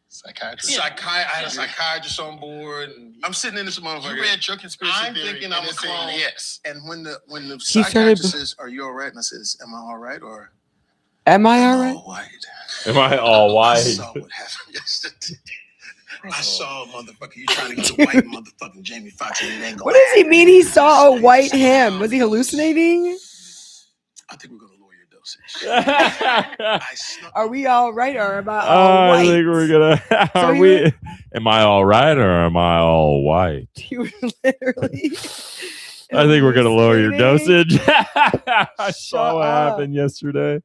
S3: psychiatrist. I had a psychiatrist on board, and I'm sitting in this motherfucker.
S4: You read your conspiracy
S3: I'm
S4: theory
S3: thinking I'm a clone.
S4: Yes.
S3: And when the psychiatrist says, "Are you all right?" and I says, "Am I all right?" or
S1: "Am I all right?"
S3: All white.
S2: Am I all white?
S3: I saw what happened yesterday. I saw a motherfucker. You trying to get the white motherfucking Jamie Foxx, and it ain't going.
S1: What does he mean? He saw a white him? Was he hallucinating?
S3: I think we're gonna lower your dosage.
S1: Are we all right, or am I all white?
S2: I think we're gonna. Am I all right, or am I all white?
S1: You literally.
S2: I think we're gonna lower your dosage. I saw what happened yesterday.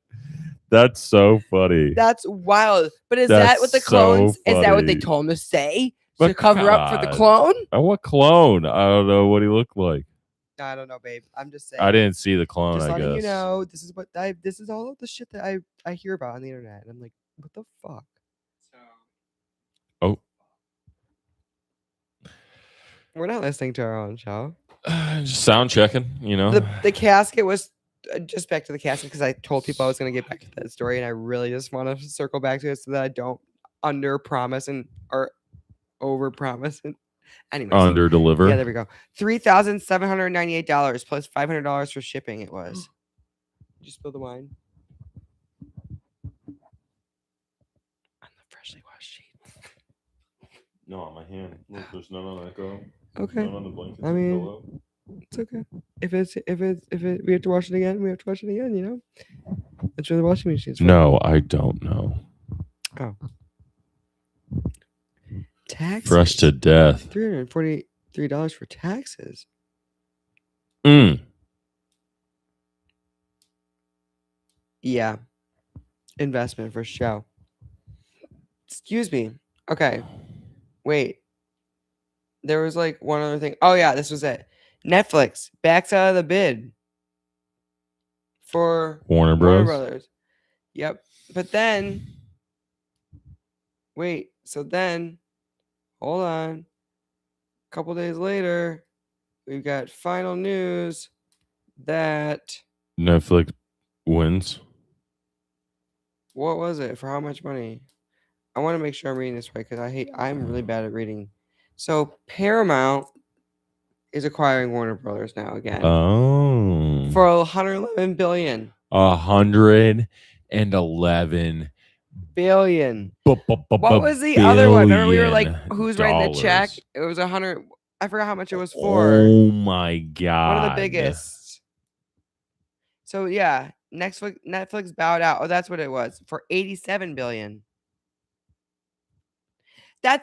S2: That's so funny.
S1: That's wild. But is that what the clones? So is that what they told him to say to cover up for the clone?
S2: Oh, what clone? I don't know what he looked like.
S1: I don't know, babe. I'm just saying.
S2: I didn't see the clone.
S1: Just
S2: I guess.
S1: You know, this is all the shit that I hear about on the internet, and I'm like, what the fuck?
S2: Oh,
S1: we're not listening to our own show.
S2: Just sound checking. You know,
S1: the casket was. Just back to the casket, because I told people I was going to get back to that story, and I really just want to circle back to it so that I don't under promise or over promise. Anyway,
S2: under deliver.
S1: Yeah, there we go. $3,798 plus $500 for shipping. It was. Did you spill the wine on the freshly washed sheets?
S2: No, on my hand. Look, there's none on that go.
S1: Okay.
S2: None on the blankets.
S1: I mean, it's okay. If we have to wash it again, we have to wash it again. You know, that's where the washing machine's for.
S2: No, I don't know.
S1: Oh. Taxes.
S2: Fresh to death.
S1: $343 for taxes. Yeah. Investment for show. Excuse me. Okay. Wait. There was like one other thing. Oh yeah, this was it. Netflix backs out of the bid for
S2: Warner Bros.
S1: Brothers. Yep. But then wait, so then hold on. A couple days later, we've got final news that
S2: Netflix wins.
S1: what was it? For how much money? I want to make sure I'm reading this right because I'm really bad at reading. So Paramount is acquiring Warner Brothers now again.
S2: Oh.
S1: For $111 billion.
S2: 111
S1: billion. What was the other one? Remember we were like, who's writing the check? It was 100. I forgot how much it was for.
S2: Oh my god!
S1: One of the biggest. So yeah, Netflix bowed out. Oh, that's what it was for $87 billion.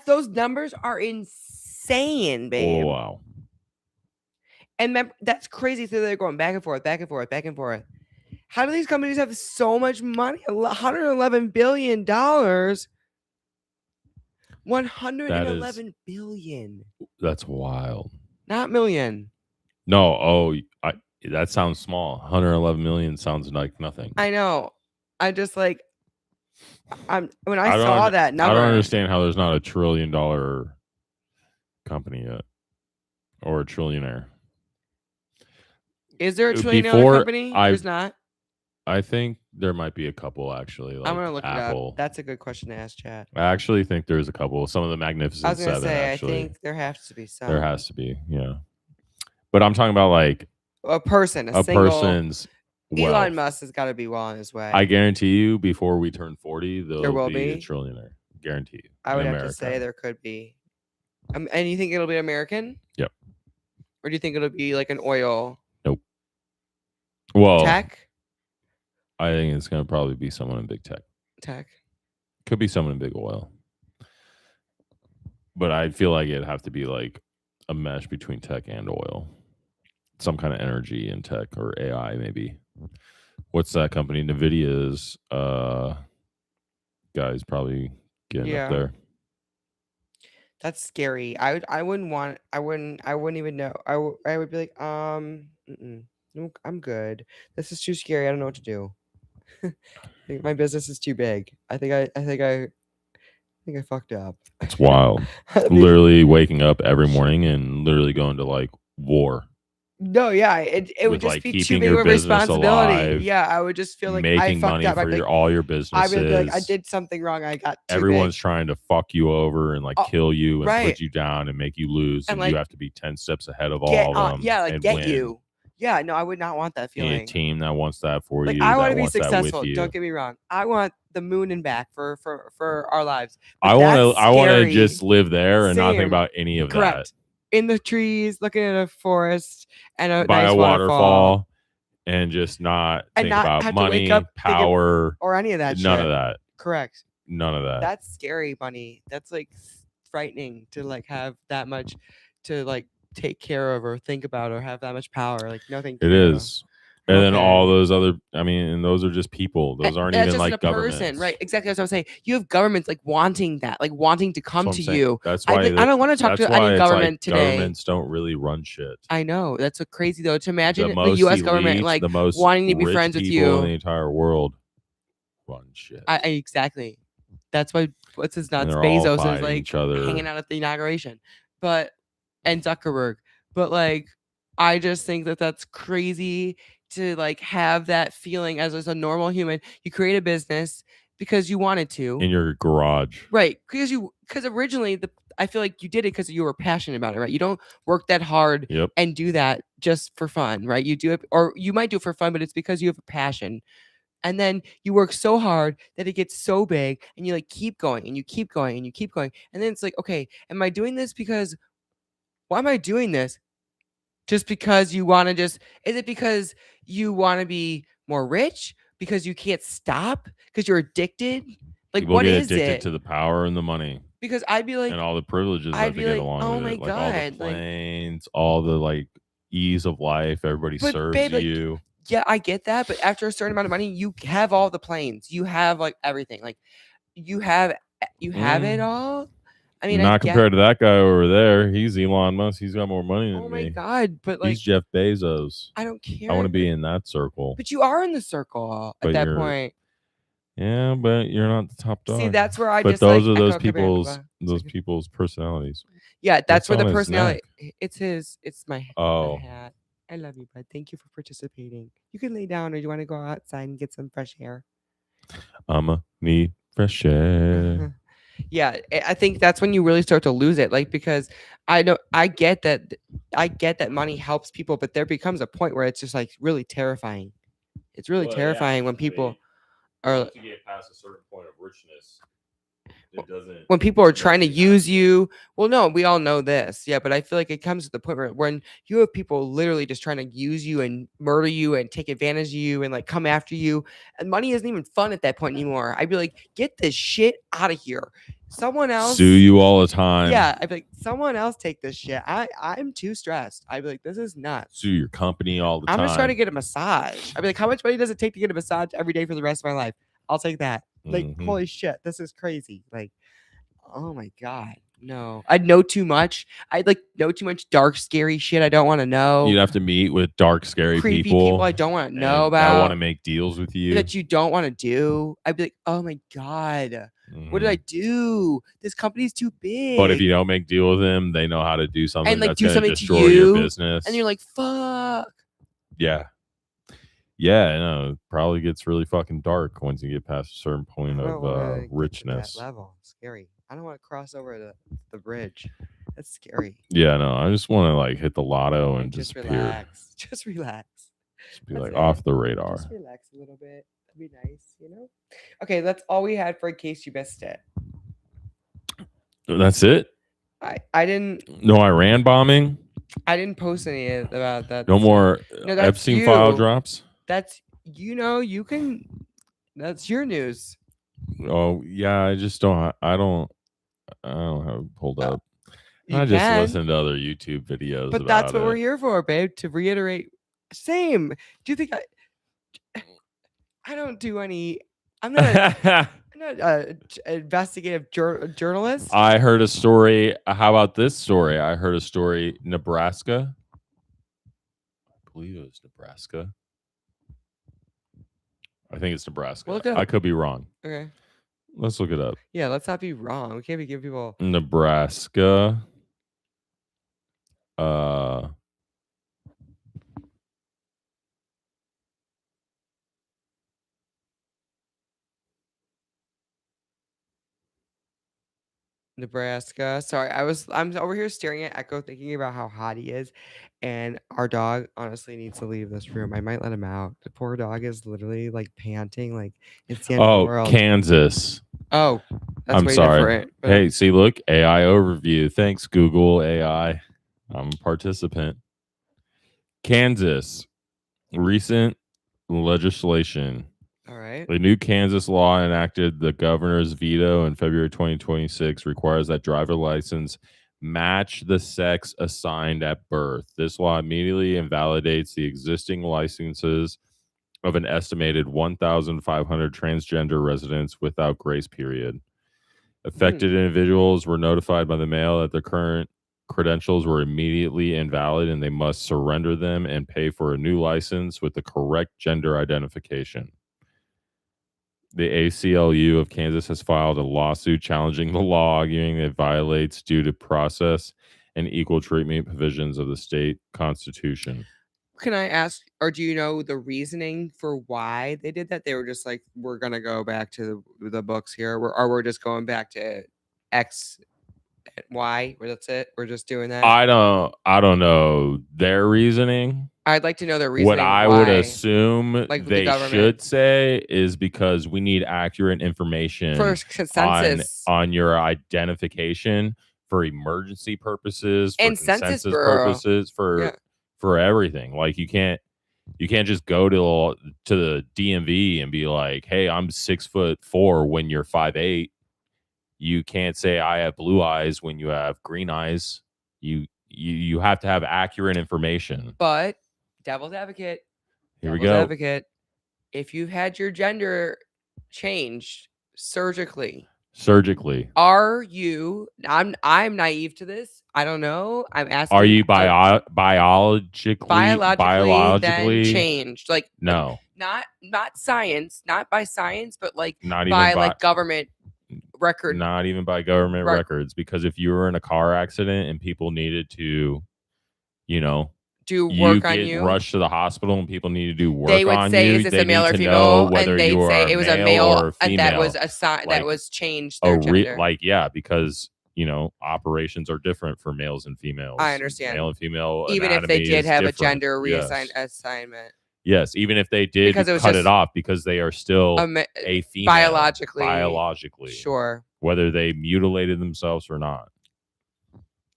S1: Those numbers are insane, babe.
S2: Oh, wow.
S1: And remember, that's crazy. So they're going back and forth, back and forth, back and forth. How do these companies have so much money? $111 billion. $111 billion.
S2: That's wild.
S1: Not million.
S2: No, that sounds small. 111 million sounds like nothing.
S1: I know. I just like when I saw that number.
S2: I don't understand how there's not $1 trillion company yet. Or a trillionaire.
S1: Is there a trillionaire company? There's not.
S2: I think there might be a couple actually. Like
S1: I'm gonna look
S2: Apple.
S1: it up. That's a good question to ask chat.
S2: I actually think there's a couple. Some of the Magnificent
S1: I was gonna
S2: Seven.
S1: say,
S2: actually.
S1: I think there has to be some.
S2: There has to be, yeah. But I'm talking about like
S1: a person, a
S2: person's. Wealth.
S1: Elon Musk has got to be well on his way.
S2: I guarantee you, before we turn 40, there will be a trillionaire. Guarantee you.
S1: I would have to say there could be. And you think it'll be American?
S2: Yep.
S1: Or do you think it'll be like an oil?
S2: Nope. Well,
S1: tech?
S2: I think it's going to probably be someone in big tech. Could be someone in big oil. But I feel like it'd have to be like a mesh between tech and oil. Some kind of energy in tech or AI, maybe. What's that company? NVIDIA's guys probably getting up there.
S1: That's scary. I wouldn't even know. I would be like, no, I'm good. This is too scary. I don't know what to do. I think my business is too big. I think I fucked up.
S2: It's wild. Literally waking up every morning and literally going to like war.
S1: No, yeah, it would just be too big of a responsibility. Alive, yeah, I would just feel like
S2: making
S1: I fucked
S2: money
S1: up.
S2: for all your businesses.
S1: I would be like, I did something wrong. I got too
S2: everyone's
S1: big.
S2: Trying to fuck you over and like kill you and put you down and make you lose, and
S1: like,
S2: you have to be 10 steps ahead of all of them.
S1: Yeah, like get
S2: win.
S1: You. Yeah, no, I would not want that feeling.
S2: A team that wants that for
S1: like,
S2: you.
S1: I want to be successful. Don't get me wrong. I want the moon and back for our lives. But
S2: I want to just live there and not think about any of that.
S1: In the trees, looking at a forest and a
S2: by
S1: nice
S2: a waterfall, and just not think about money, power,
S1: or any of that.
S2: None of that.
S1: Correct.
S2: None of that.
S1: That's scary money. That's like frightening to like have that much to like take care of or think about or have that much power. Like nothing.
S2: It is. And then all those other, and those are just people. Those aren't even like governments.
S1: Person, right? Exactly. That's what I'm saying. You have governments like wanting that, like wanting to come to you.
S2: That's why
S1: I don't want to talk to any government today.
S2: Governments don't really run shit.
S1: I know. That's so crazy though. To imagine the U.S. government like the most wanting to be friends with you
S2: in the entire world run shit.
S1: Exactly. That's why what's his nuts Bezos is like hanging out at the inauguration, and Zuckerberg. But like, I just think that that's crazy. To like have that feeling as a normal human. You create a business because you wanted to
S2: in your garage,
S1: right? Because originally I feel like you did it because you were passionate about it, right? You don't work that hard and do that just for fun, right? You do it, or you might do it for fun, but it's because you have a passion. And then you work so hard that it gets so big, and you like keep going and you keep going and you keep going, and then it's like, okay, am I doing this because? Why am I doing this? Just because you want to is it because you want to be more rich? Because you can't stop? Because you're addicted? Like,
S2: People
S1: what
S2: get
S1: is
S2: addicted
S1: it?
S2: to the power and the money
S1: Because I'd be like,
S2: and all the privileges that
S1: I'd
S2: they
S1: be
S2: get
S1: like,
S2: along
S1: oh
S2: with
S1: my
S2: it. Like all the
S1: God, like,
S2: planes, all the like ease of life. Everybody
S1: but
S2: serves
S1: babe, like,
S2: you.
S1: yeah, I get that, but after a certain amount of money, you have all the planes, you have like everything, like you have it all. I mean, I
S2: Not
S1: get.
S2: compared to that guy over there. He's Elon Musk. He's got more money than
S1: Oh my
S2: me.
S1: God, but like,
S2: He's Jeff Bezos.
S1: I don't care.
S2: I want to be in that circle.
S1: But you are in the circle
S2: But
S1: at that
S2: you're-
S1: point.
S2: Yeah, but you're not the top dog.
S1: See, that's where I
S2: but
S1: just
S2: those
S1: like
S2: are those
S1: echo
S2: people's
S1: Cabana.
S2: people's personalities.
S1: Yeah, that's where the
S2: on his
S1: personality. It's my
S2: Oh.
S1: hat. I love you, bud. Thank you for participating. You can lay down, or you want to go outside and get some fresh air.
S2: I'ma need fresh air.
S1: Yeah, I think that's when you really start to lose it. Like, because I get that money helps people, but there becomes a point where it's just like really terrifying. It's really terrifying when people are
S2: to get past a certain point of richness. It doesn't.
S1: When people are trying to use you. Well, no, we all know this. Yeah, but I feel like it comes to the point where when you have people literally just trying to use you and murder you and take advantage of you and like come after you, and money isn't even fun at that point anymore. I'd be like, get this shit out of here. Someone else
S2: sue you all the time.
S1: Yeah, I'd be like, someone else take this shit. I'm too stressed. I'd be like, this is nuts.
S2: Sue your company all the time.
S1: I'm just trying to get a massage. I'd be like, how much money does it take to get a massage every day for the rest of my life? I'll take that. Like, holy shit, this is crazy. Like, oh my God. No. I'd know too much. I'd like know too much dark, scary shit I don't want to know.
S2: You'd have to meet with dark, scary
S1: creepy people I don't want to know about.
S2: I want to make deals with you.
S1: That you don't want to do. I'd be like, oh my God. What did I do? This company's too big.
S2: But if you don't make deal with them, they know how to do something
S1: and like
S2: that's
S1: do
S2: going to
S1: something
S2: destroy
S1: to you,
S2: your business.
S1: and you're like, fuck.
S2: Yeah. Yeah, I know. It probably gets really fucking dark once you get past a certain point of richness.
S1: That level. Scary. I don't want to cross over the bridge. That's scary.
S2: Yeah, no. I just want to like hit the lotto and
S1: just
S2: disappear.
S1: relax. Just relax.
S2: Just be like off the radar.
S1: Just relax a little bit. That'd be nice, you know? Okay, that's all we had for in case you missed it.
S2: That's it?
S1: I didn't.
S2: No Iran bombing?
S1: I didn't post any about that.
S2: No more
S1: No, that's
S2: Epstein
S1: you.
S2: file drops?
S1: That's, you can, that's your news.
S2: Oh, yeah, I just don't have it pulled up. I just listen to other YouTube videos.
S1: But that's what we're here for, babe, to reiterate. Same. Do you think I don't do any, I'm not an investigative journalist.
S2: I heard a story. How about this story? I heard a story, Nebraska. I believe it was Nebraska. I think it's Nebraska. I could be wrong.
S1: Okay.
S2: Let's look it up.
S1: Yeah, let's not be wrong. We can't be giving people
S2: Nebraska.
S1: Nebraska. Sorry, I'm over here staring at Echo, thinking about how hot he is, and our dog honestly needs to leave this room. I might let him out. The poor dog is literally like panting, like it's the end of the world.
S2: Kansas.
S1: Oh, that's
S2: I'm
S1: way
S2: sorry.
S1: different, but
S2: Hey, see, look, AI overview. Thanks, Google AI. I'm a participant. Kansas. Recent legislation.
S1: all right.
S2: The new Kansas law enacted the governor's veto in February 2026 requires that driver license match the sex assigned at birth. This law immediately invalidates the existing licenses of an estimated 1,500 transgender residents without grace period. Affected individuals were notified by the mail that their current credentials were immediately invalid and they must surrender them and pay for a new license with the correct gender identification. The ACLU of Kansas has filed a lawsuit challenging the law, arguing it violates due to process and equal treatment provisions of the state constitution.
S1: Can I ask, or do you know the reasoning for why they did that? They were just like, we're gonna go back to the books here, or we're just going back to X, Y, where that's it. We're just doing that.
S2: I don't know their reasoning.
S1: I'd like to know their reasoning.
S2: What I would assume
S1: like
S2: they should say is because we need accurate information
S1: for consensus
S2: on your identification for emergency purposes, for
S1: and
S2: consensus
S1: Census Bureau
S2: purposes, for everything. Like you can't You can't just go to the DMV and be like, "Hey, I'm 6'4" when you're 5'8". You can't say I have blue eyes when you have green eyes. You have to have accurate information.
S1: But devil's advocate.
S2: Here we go.
S1: Advocate. If you've had your gender changed surgically, are you? I'm naive to this. I don't know. I'm asking.
S2: Are you biologically
S1: then changed? Like
S2: no,
S1: not science, not by science, but like
S2: not
S1: by
S2: even
S1: like government record.
S2: Not even by government records, because if you were in a car accident and people needed to,
S1: do work on you,
S2: rushed to the hospital and people need to do work
S1: they would
S2: on
S1: say,
S2: you,
S1: is this a male or female? And they'd say it was a male
S2: or female,
S1: and that was a sign that was changed their gender.
S2: Because operations are different for males and females.
S1: I understand.
S2: Male and female,
S1: even if they did have a gender assignment.
S2: Yes, even if they did cut it off, because they are still a female biologically.
S1: Sure.
S2: Whether they mutilated themselves or not.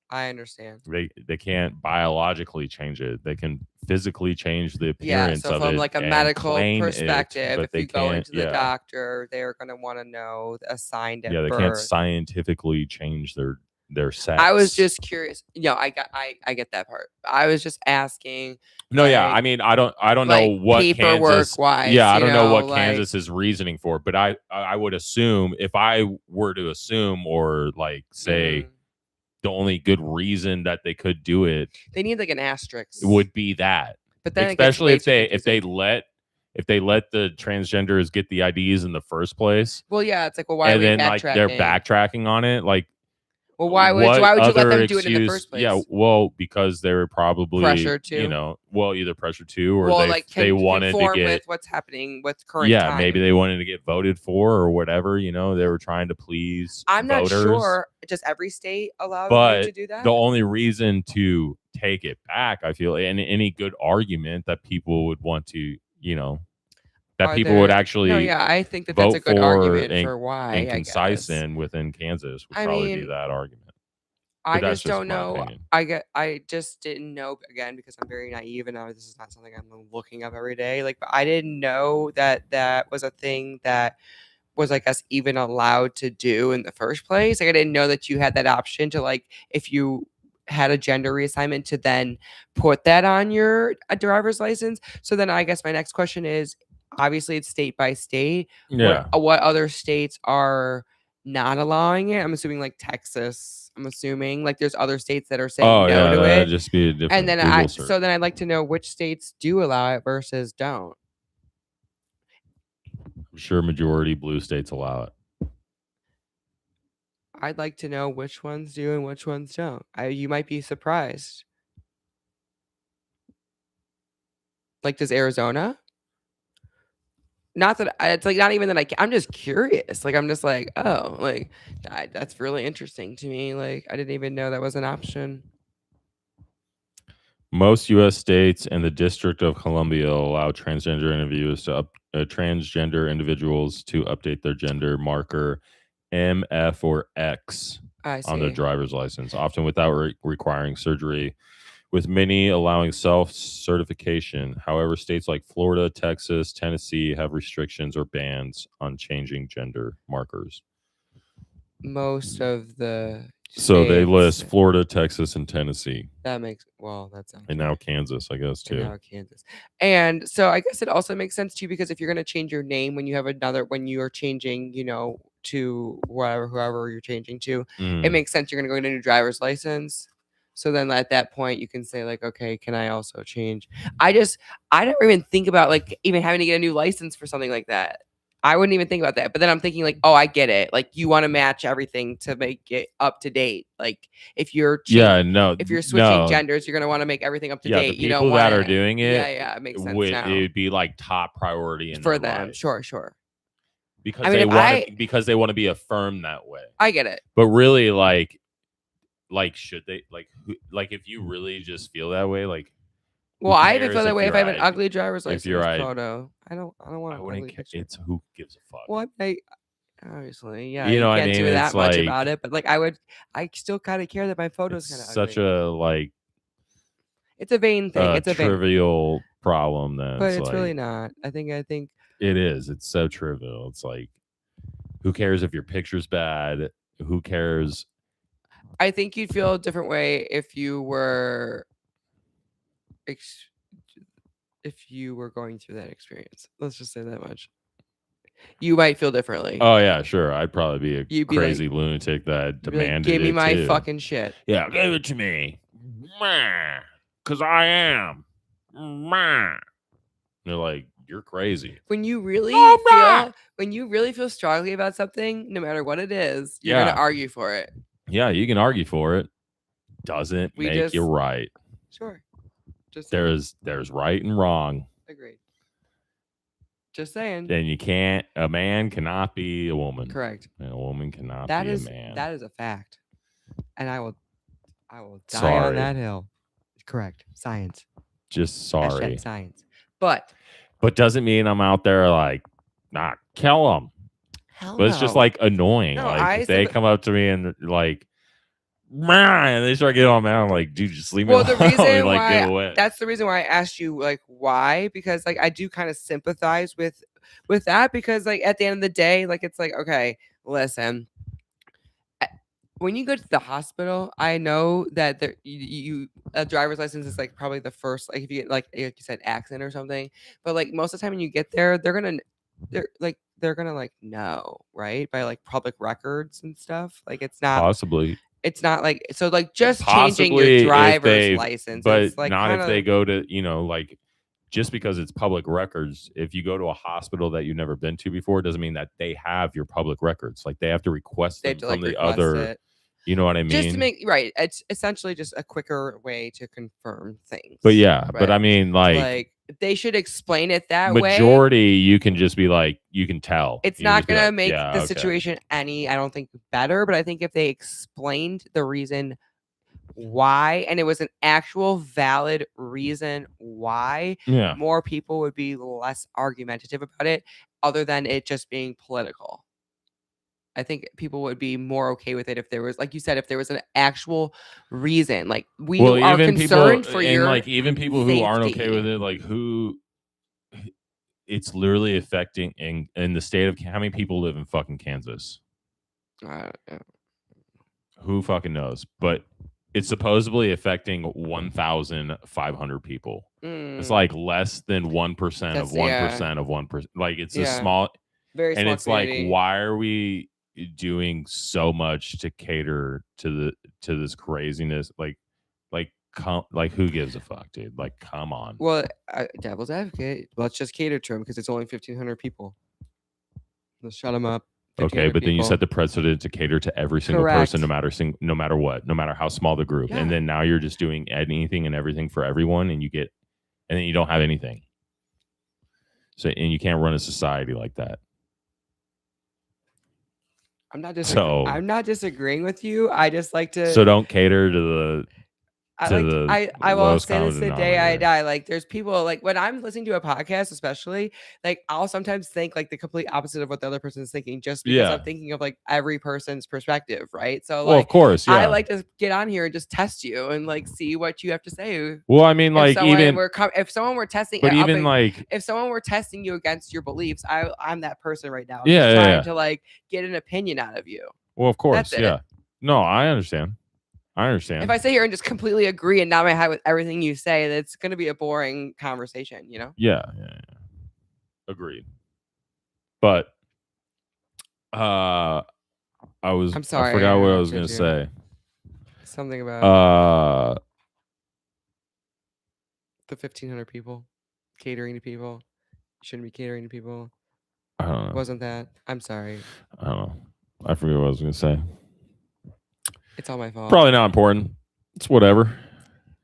S1: I understand.
S2: They can't biologically change it. They can physically change the appearance of it.
S1: So from like a medical perspective, if you go into the doctor, they're going to want to know assigned at birth.
S2: They can't scientifically change their sex.
S1: I was just curious. I get that part. I was just asking.
S2: No, I mean, I don't know what Kansas.
S1: Wise,
S2: I don't know what Kansas is reasoning for, but I would assume, if I were to assume or say. The only good reason that they could do it,
S1: they need like an asterisk,
S2: would be that.
S1: But then,
S2: especially if they let the transgenders get the IDs in the first place.
S1: Well, yeah, it's like, well, why?
S2: And then they're backtracking on it,
S1: well, why would you let them do it in the first place?
S2: Yeah, well, because they were probably
S1: pressured to,
S2: either pressured to, or they wanted to get
S1: with what's happening with current time.
S2: Maybe they wanted to get voted for or whatever. They were trying to please.
S1: I'm
S2: voters.
S1: Not sure. Does every state allow you to do that?
S2: The only reason to take it back, I feel, and any good argument that people would want to, that people would actually.
S1: No, yeah, I think that's a good argument for why.
S2: And concise within Kansas would probably be that argument.
S1: I just don't know. I just didn't know, again, because I'm very naive and this is not something I'm looking up every day. But I didn't know that was a thing that was, I guess, even allowed to do in the first place. I didn't know that you had that option to, if you had a gender reassignment, to then put that on your driver's license. So then I guess my next question is, obviously it's state by state.
S2: Yeah.
S1: What other states are not allowing it? I'm assuming Texas. I'm assuming there's other states that are saying no to it.
S2: Just be a different.
S1: And then I'd like to know which states do allow it versus don't.
S2: I'm sure majority blue states allow it.
S1: I'd like to know which ones do and which ones don't. You might be surprised. Does Arizona? Not that it's not even that I'm just curious. I'm just that's really interesting to me. I didn't even know that was an option.
S2: Most U.S. states and the District of Columbia allow transgender transgender individuals to update their gender marker M, F, or X on their driver's license, often without requiring surgery, with many allowing self-certification. However, states like Florida, Texas, Tennessee have restrictions or bans on changing gender markers.
S1: Most of the
S2: So they list Florida, Texas, and Tennessee.
S1: That's
S2: and now Kansas, I guess, too.
S1: And now Kansas. And so I guess it also makes sense too, because if you're going to change your name when you are changing, to whoever you're changing to, it makes sense you're going to go get a new driver's license. So then at that point you can say okay, can I also change? I never even think about even having to get a new license for something like that. I wouldn't even think about that. But then I'm thinking oh, I get it. You want to match everything to make it up to date. If you're if you're switching genders, you're going to want to make everything up to date.
S2: The people that are doing it,
S1: it makes sense now.
S2: It would be top priority
S1: for them.
S2: Life.
S1: Sure.
S2: Because they want to be affirmed that way.
S1: I get it.
S2: But really, should they if you really just feel that way,
S1: well, I even feel that way if I have an ugly driver's license photo. I don't want an ugly picture.
S2: It's who gives a fuck.
S1: Well, obviously, yeah,
S2: you can't
S1: do that much about it. But I still kind of care that my photo's kind of
S2: such a
S1: it's a vain thing. It's a
S2: trivial problem, then
S1: But
S2: it's
S1: it's
S2: like,
S1: really not. I think
S2: it is. It's so trivial. It's like, who cares if your picture's bad? Who cares?
S1: I think you'd feel a different way if you were going through that experience. Let's just say that much. You might feel differently.
S2: Oh yeah, sure. I'd probably be a
S1: You'd be
S2: crazy lunatic that
S1: You'd be like,
S2: demanded
S1: give me
S2: it
S1: my
S2: too.
S1: fucking shit.
S2: Yeah, give it to me. Because I am. They're like, you're crazy.
S1: When you really feel strongly about something, no matter what it is, you're gonna argue for it.
S2: Yeah, you can argue for it. Doesn't make you right.
S1: Sure. Just
S2: there's right and wrong.
S1: Agreed. Just saying.
S2: And a man cannot be a woman.
S1: Correct.
S2: And a woman cannot
S1: That
S2: be
S1: is
S2: a man.
S1: That is a fact. And I will die on that hill. Correct. Science.
S2: Just sorry.
S1: Hashtag science. But
S2: doesn't mean I'm out there like, kill them.
S1: Hell
S2: but it's just like annoying.
S1: No,
S2: like if they come up to me and like, and they start getting all mad. I'm like, dude, just leave me alone.
S1: The reason
S2: like, get away.
S1: That's the reason why I asked you like why, because like I do kind of sympathize with that, because like at the end of the day, like it's like, okay, listen, when you go to the hospital, I know that a driver's license is like probably the first, like if you get like you said accident or something, but like most of the time when you get there, they're gonna like know, right, by like public records and stuff. Like it's not
S2: possibly.
S1: It's not like, so like just
S2: possibly
S1: changing your driver's license,
S2: but
S1: it's like
S2: not if they go to, like just because it's public records. If you go to a hospital that you've never been to before, it doesn't mean that they have your public records. Like they have to request them from the other. You know what I mean?
S1: Just to make right. It's essentially just a quicker way to confirm things.
S2: But yeah, but I mean, like
S1: they should explain it that way.
S2: Majority, you can just be like, you can tell.
S1: It's not going to make the situation any, I don't think, better. But I think if they explained the reason why, and it was an actual valid reason why, more people would be less argumentative about it, other than it just being political. I think people would be more okay with it if there was, like you said, if there was an actual reason. Like we are concerned for your
S2: like even people who aren't okay with it, like who it's literally affecting in the state of, how many people live in fucking Kansas? Who fucking knows? But it's supposedly affecting 1,500 people. It's like less than 1% of 1% of 1%. Like it's a small,
S1: very small,
S2: and it's
S1: community.
S2: like, why are we doing so much to cater to this craziness? Like who gives a fuck, dude? Like, come on.
S1: Well, devil's advocate, let's just cater to them because it's only 1,500 people. Let's shut them up.
S2: Okay, but then you set the precedent to cater to every single person, no matter what, no matter how small the group. And then now you're just doing anything and everything for everyone, and then you don't have anything. So, and you can't run a society like that.
S1: I'm not disagreeing with you. I just like to.
S2: So don't cater to the.
S1: I will say this the day I die. Like there's people, like when I'm listening to a podcast, especially, like I'll sometimes think like the complete opposite of what the other person is thinking, just because I'm thinking of like every person's perspective, right? So like,
S2: of course,
S1: I like to get on here and just test you and like see what you have to say.
S2: Well, I mean, like
S1: if someone were testing,
S2: but even like
S1: if someone were testing you against your beliefs, I'm that person right now.
S2: Trying
S1: to like get an opinion out of you.
S2: Well, of course, No, I understand.
S1: If I sit here and just completely agree and nod my head with everything you say, that's going to be a boring conversation, you know?
S2: Yeah. Agreed. But I'm sorry. I forgot what I was going to say.
S1: Something about the 1,500 people catering to people. Shouldn't be catering to people.
S2: I don't know.
S1: Wasn't that? I'm sorry.
S2: I don't know. I forget what I was going to say.
S1: It's all my fault.
S2: Probably not important. It's whatever,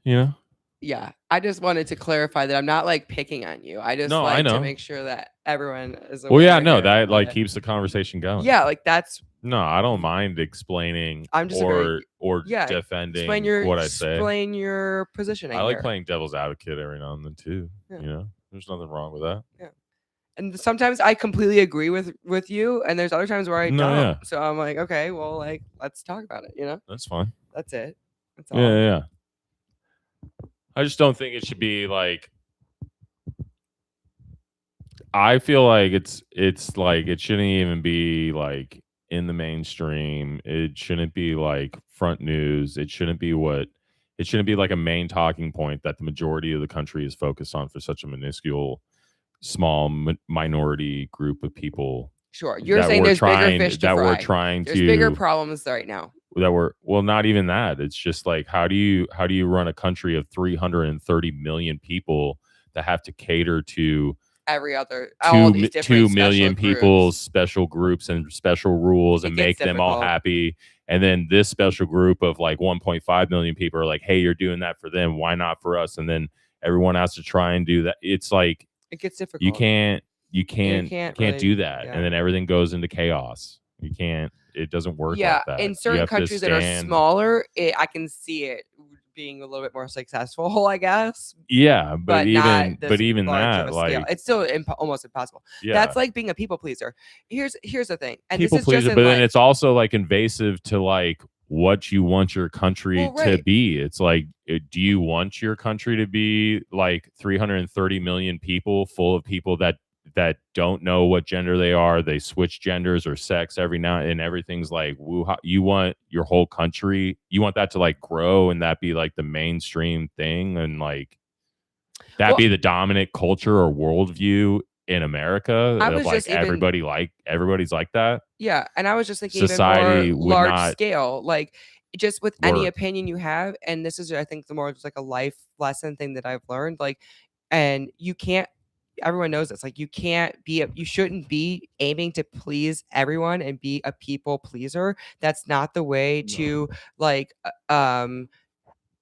S2: you know?
S1: Yeah. I just wanted to clarify that I'm not like picking on you. I just like to make sure that everyone is aware.
S2: Well, yeah, no, that like keeps the conversation going.
S1: Yeah, like that's.
S2: No, I don't mind explaining or defending what I say.
S1: Explain your positioning.
S2: I like playing devil's advocate every now and then too. Yeah. You know, there's nothing wrong with that.
S1: Yeah. And sometimes I completely agree with you, and there's other times where I don't. Yeah. So I'm like, okay, well, like let's talk about it. You know,
S2: that's fine.
S1: That's it. That's all.
S2: Yeah. I just don't think it should be like I feel like it's like it shouldn't even be like in the mainstream. It shouldn't be like front news. It shouldn't be like a main talking point that the majority of the country is focused on for such a minuscule, small minority group of people.
S1: Sure, you're saying there's bigger fish to fry.
S2: We're trying
S1: there's
S2: to
S1: bigger problems right now.
S2: That we're well, not even that. It's just like how do you run a country of 330 million people that have to cater to
S1: every other 2
S2: million people's special groups and special rules and make them all happy, and then this special group of like 1.5 million people are like, hey, you're doing that for them, why not for us? And then everyone has to try and do that. It's like
S1: it gets difficult.
S2: You can't really do that.
S1: Yeah.
S2: And then everything goes into chaos. You can't. It doesn't work like that.
S1: In certain countries that are smaller, I can see it being a little bit more successful, I guess.
S2: Yeah, but even that, like,
S1: scale. It's still almost impossible.
S2: Yeah.
S1: That's like being a people pleaser. Here's the thing, and
S2: people
S1: this is
S2: pleaser,
S1: just
S2: but then it's also like invasive to like what you want your country to be. It's like, do you want your country to be like 330 million people full of people that don't know what gender they are? They switch genders or sex every now and everything's like, woo, you want your whole country, you want that to like grow and that be like the mainstream thing and like that be the dominant culture or worldview in America. Everybody's like that.
S1: Yeah, and I was just thinking
S2: society
S1: even more large scale, like just with any opinion you have, and this is I think the more just like a life lesson thing that I've learned, like, and you can't. Everyone knows this. Like, you shouldn't be aiming to please everyone and be a people pleaser. That's not the way to like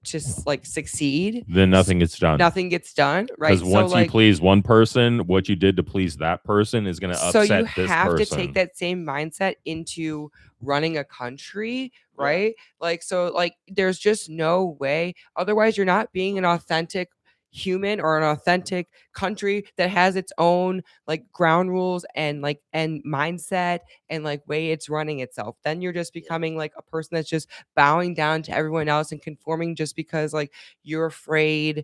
S1: just like succeed.
S2: Then nothing gets done.
S1: Nothing gets done, right?
S2: Because once you please one person, what you did to please that person is going to upset this person.
S1: So you have to take that same mindset into running a country, right? Like, so like there's just no way. Otherwise, you're not being an authentic human or an authentic country that has its own like ground rules and like and mindset and like way it's running itself. Then you're just becoming like a person that's just bowing down to everyone else and conforming just because like you're afraid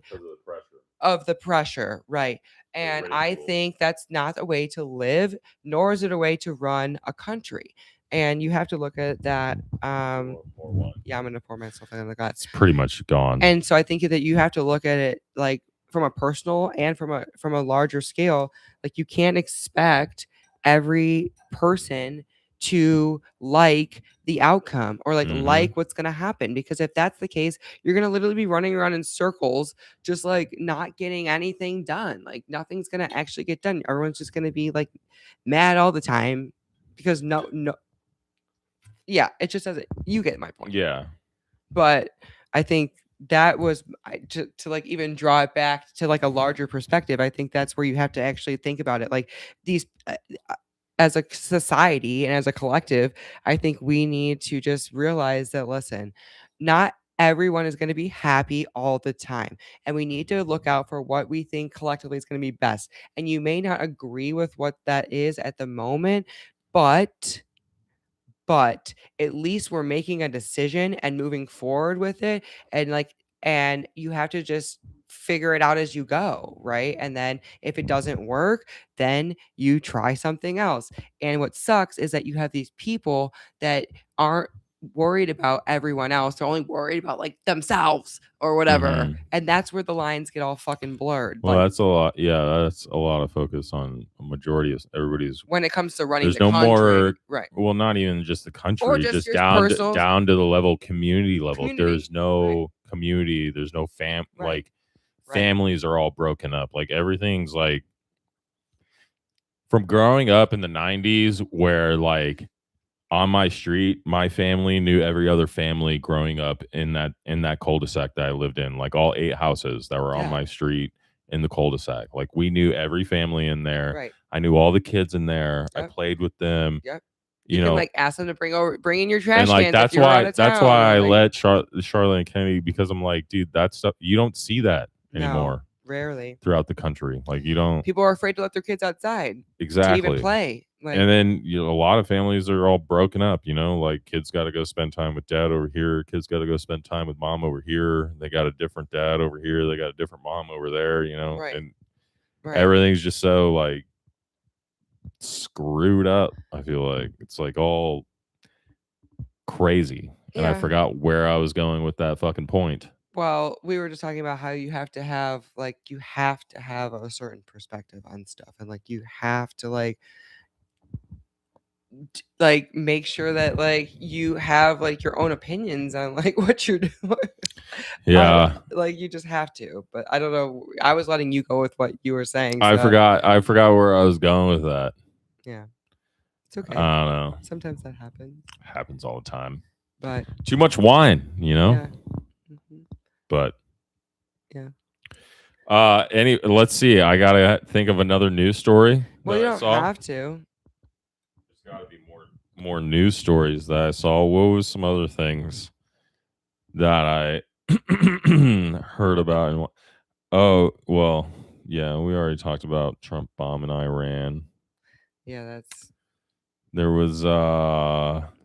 S1: of the pressure, right? And I think that's not a way to live, nor is it a way to run a country. And you have to look at that. Yeah, I'm gonna pour myself in the guts.
S2: It's pretty much gone.
S1: And so I think that you have to look at it like from a personal and from a larger scale. Like, you can't expect every person to like the outcome or like what's gonna happen, because if that's the case, you're gonna literally be running around in circles, just like not getting anything done. Like, nothing's gonna actually get done. Everyone's just gonna be like mad all the time because no. Yeah, it just doesn't. You get my point.
S2: Yeah.
S1: But I think that was to like even draw it back to like a larger perspective. I think that's where you have to actually think about it. Like, these as a society and as a collective, I think we need to just realize that, listen, not everyone is going to be happy all the time. And we need to look out for what we think collectively is going to be best. And you may not agree with what that is at the moment, but at least we're making a decision and moving forward with it. And you have to just figure it out as you go, right? And then if it doesn't work, then you try something else. And what sucks is that you have these people that aren't worried about everyone else. They're only worried about like themselves or whatever. And that's where the lines get all fucking blurred.
S2: Well, that's a lot. Yeah, that's a lot of focus on a majority of everybody's.
S1: When it comes to running
S2: the country,
S1: more, right?
S2: Well, not even just the country,
S1: or
S2: just down to the level community level. There's no community. There's no like families are all broken up. Like, everything's like, from growing up in the 90s where like on my street, my family knew every other family growing up in that cul-de-sac that I lived in, like all 8 houses that were on my street in the cul-de-sac. Like, we knew every family in there.
S1: Right.
S2: I knew all the kids in there. I played with them.
S1: Yep.
S2: You know,
S1: can like ask them to bring in your trash
S2: and like
S1: cans.
S2: that's why I let Charlotte and Kennedy, because I'm like, dude, that stuff you don't see that anymore.
S1: Rarely
S2: throughout the country. Like, you don't.
S1: People are afraid to let their kids outside.
S2: Exactly.
S1: To even play. Like,
S2: and then a lot of families are all broken up. You know, like, kids got to go spend time with dad over here. Kids got to go spend time with mom over here. They got a different dad over here. They got a different mom over there. You know, and everything's just so like screwed up. I feel like it's like all crazy, and I forgot where I was going with that fucking point.
S1: Well, we were just talking about how you have to have a certain perspective on stuff, and like you have to like make sure that like you have like your own opinions on like what you're doing.
S2: Yeah.
S1: Like you just have to. But I don't know. I was letting you go with what you were saying.
S2: I forgot where I was going with that.
S1: Yeah. It's okay.
S2: I don't know.
S1: Sometimes that happens.
S2: Happens all the time.
S1: But
S2: too much wine, you know?
S1: Yeah. Mm-hmm.
S2: But
S1: yeah.
S2: Let's see. I gotta think of another news story.
S1: Well, you don't have to.
S2: There's gotta be more news stories that I saw. What was some other things that I heard about? Oh, well, yeah, we already talked about Trump bombing Iran.
S1: Yeah,
S2: there was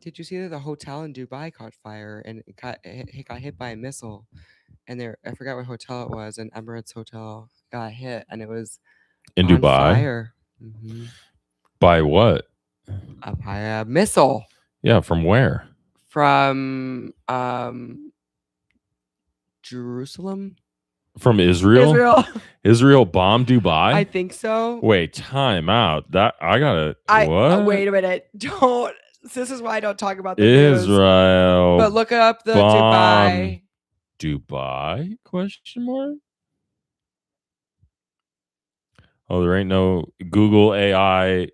S1: Did you see that the hotel in Dubai caught fire and it got hit by a missile? And I forgot what hotel it was, an Emirates hotel got hit, and it was
S2: in
S1: on
S2: Dubai.
S1: Fire. Mm-hmm.
S2: By what?
S1: By a missile.
S2: Yeah, from where?
S1: From Jerusalem.
S2: From Israel? Israel bombed Dubai?
S1: I think so.
S2: Wait, time out. That I gotta.
S1: What? Wait a minute. Don't. This is why I don't talk about the
S2: Israel.
S1: News. But look up the Dubai.
S2: Dubai? Question mark. Oh, there ain't no Google AI.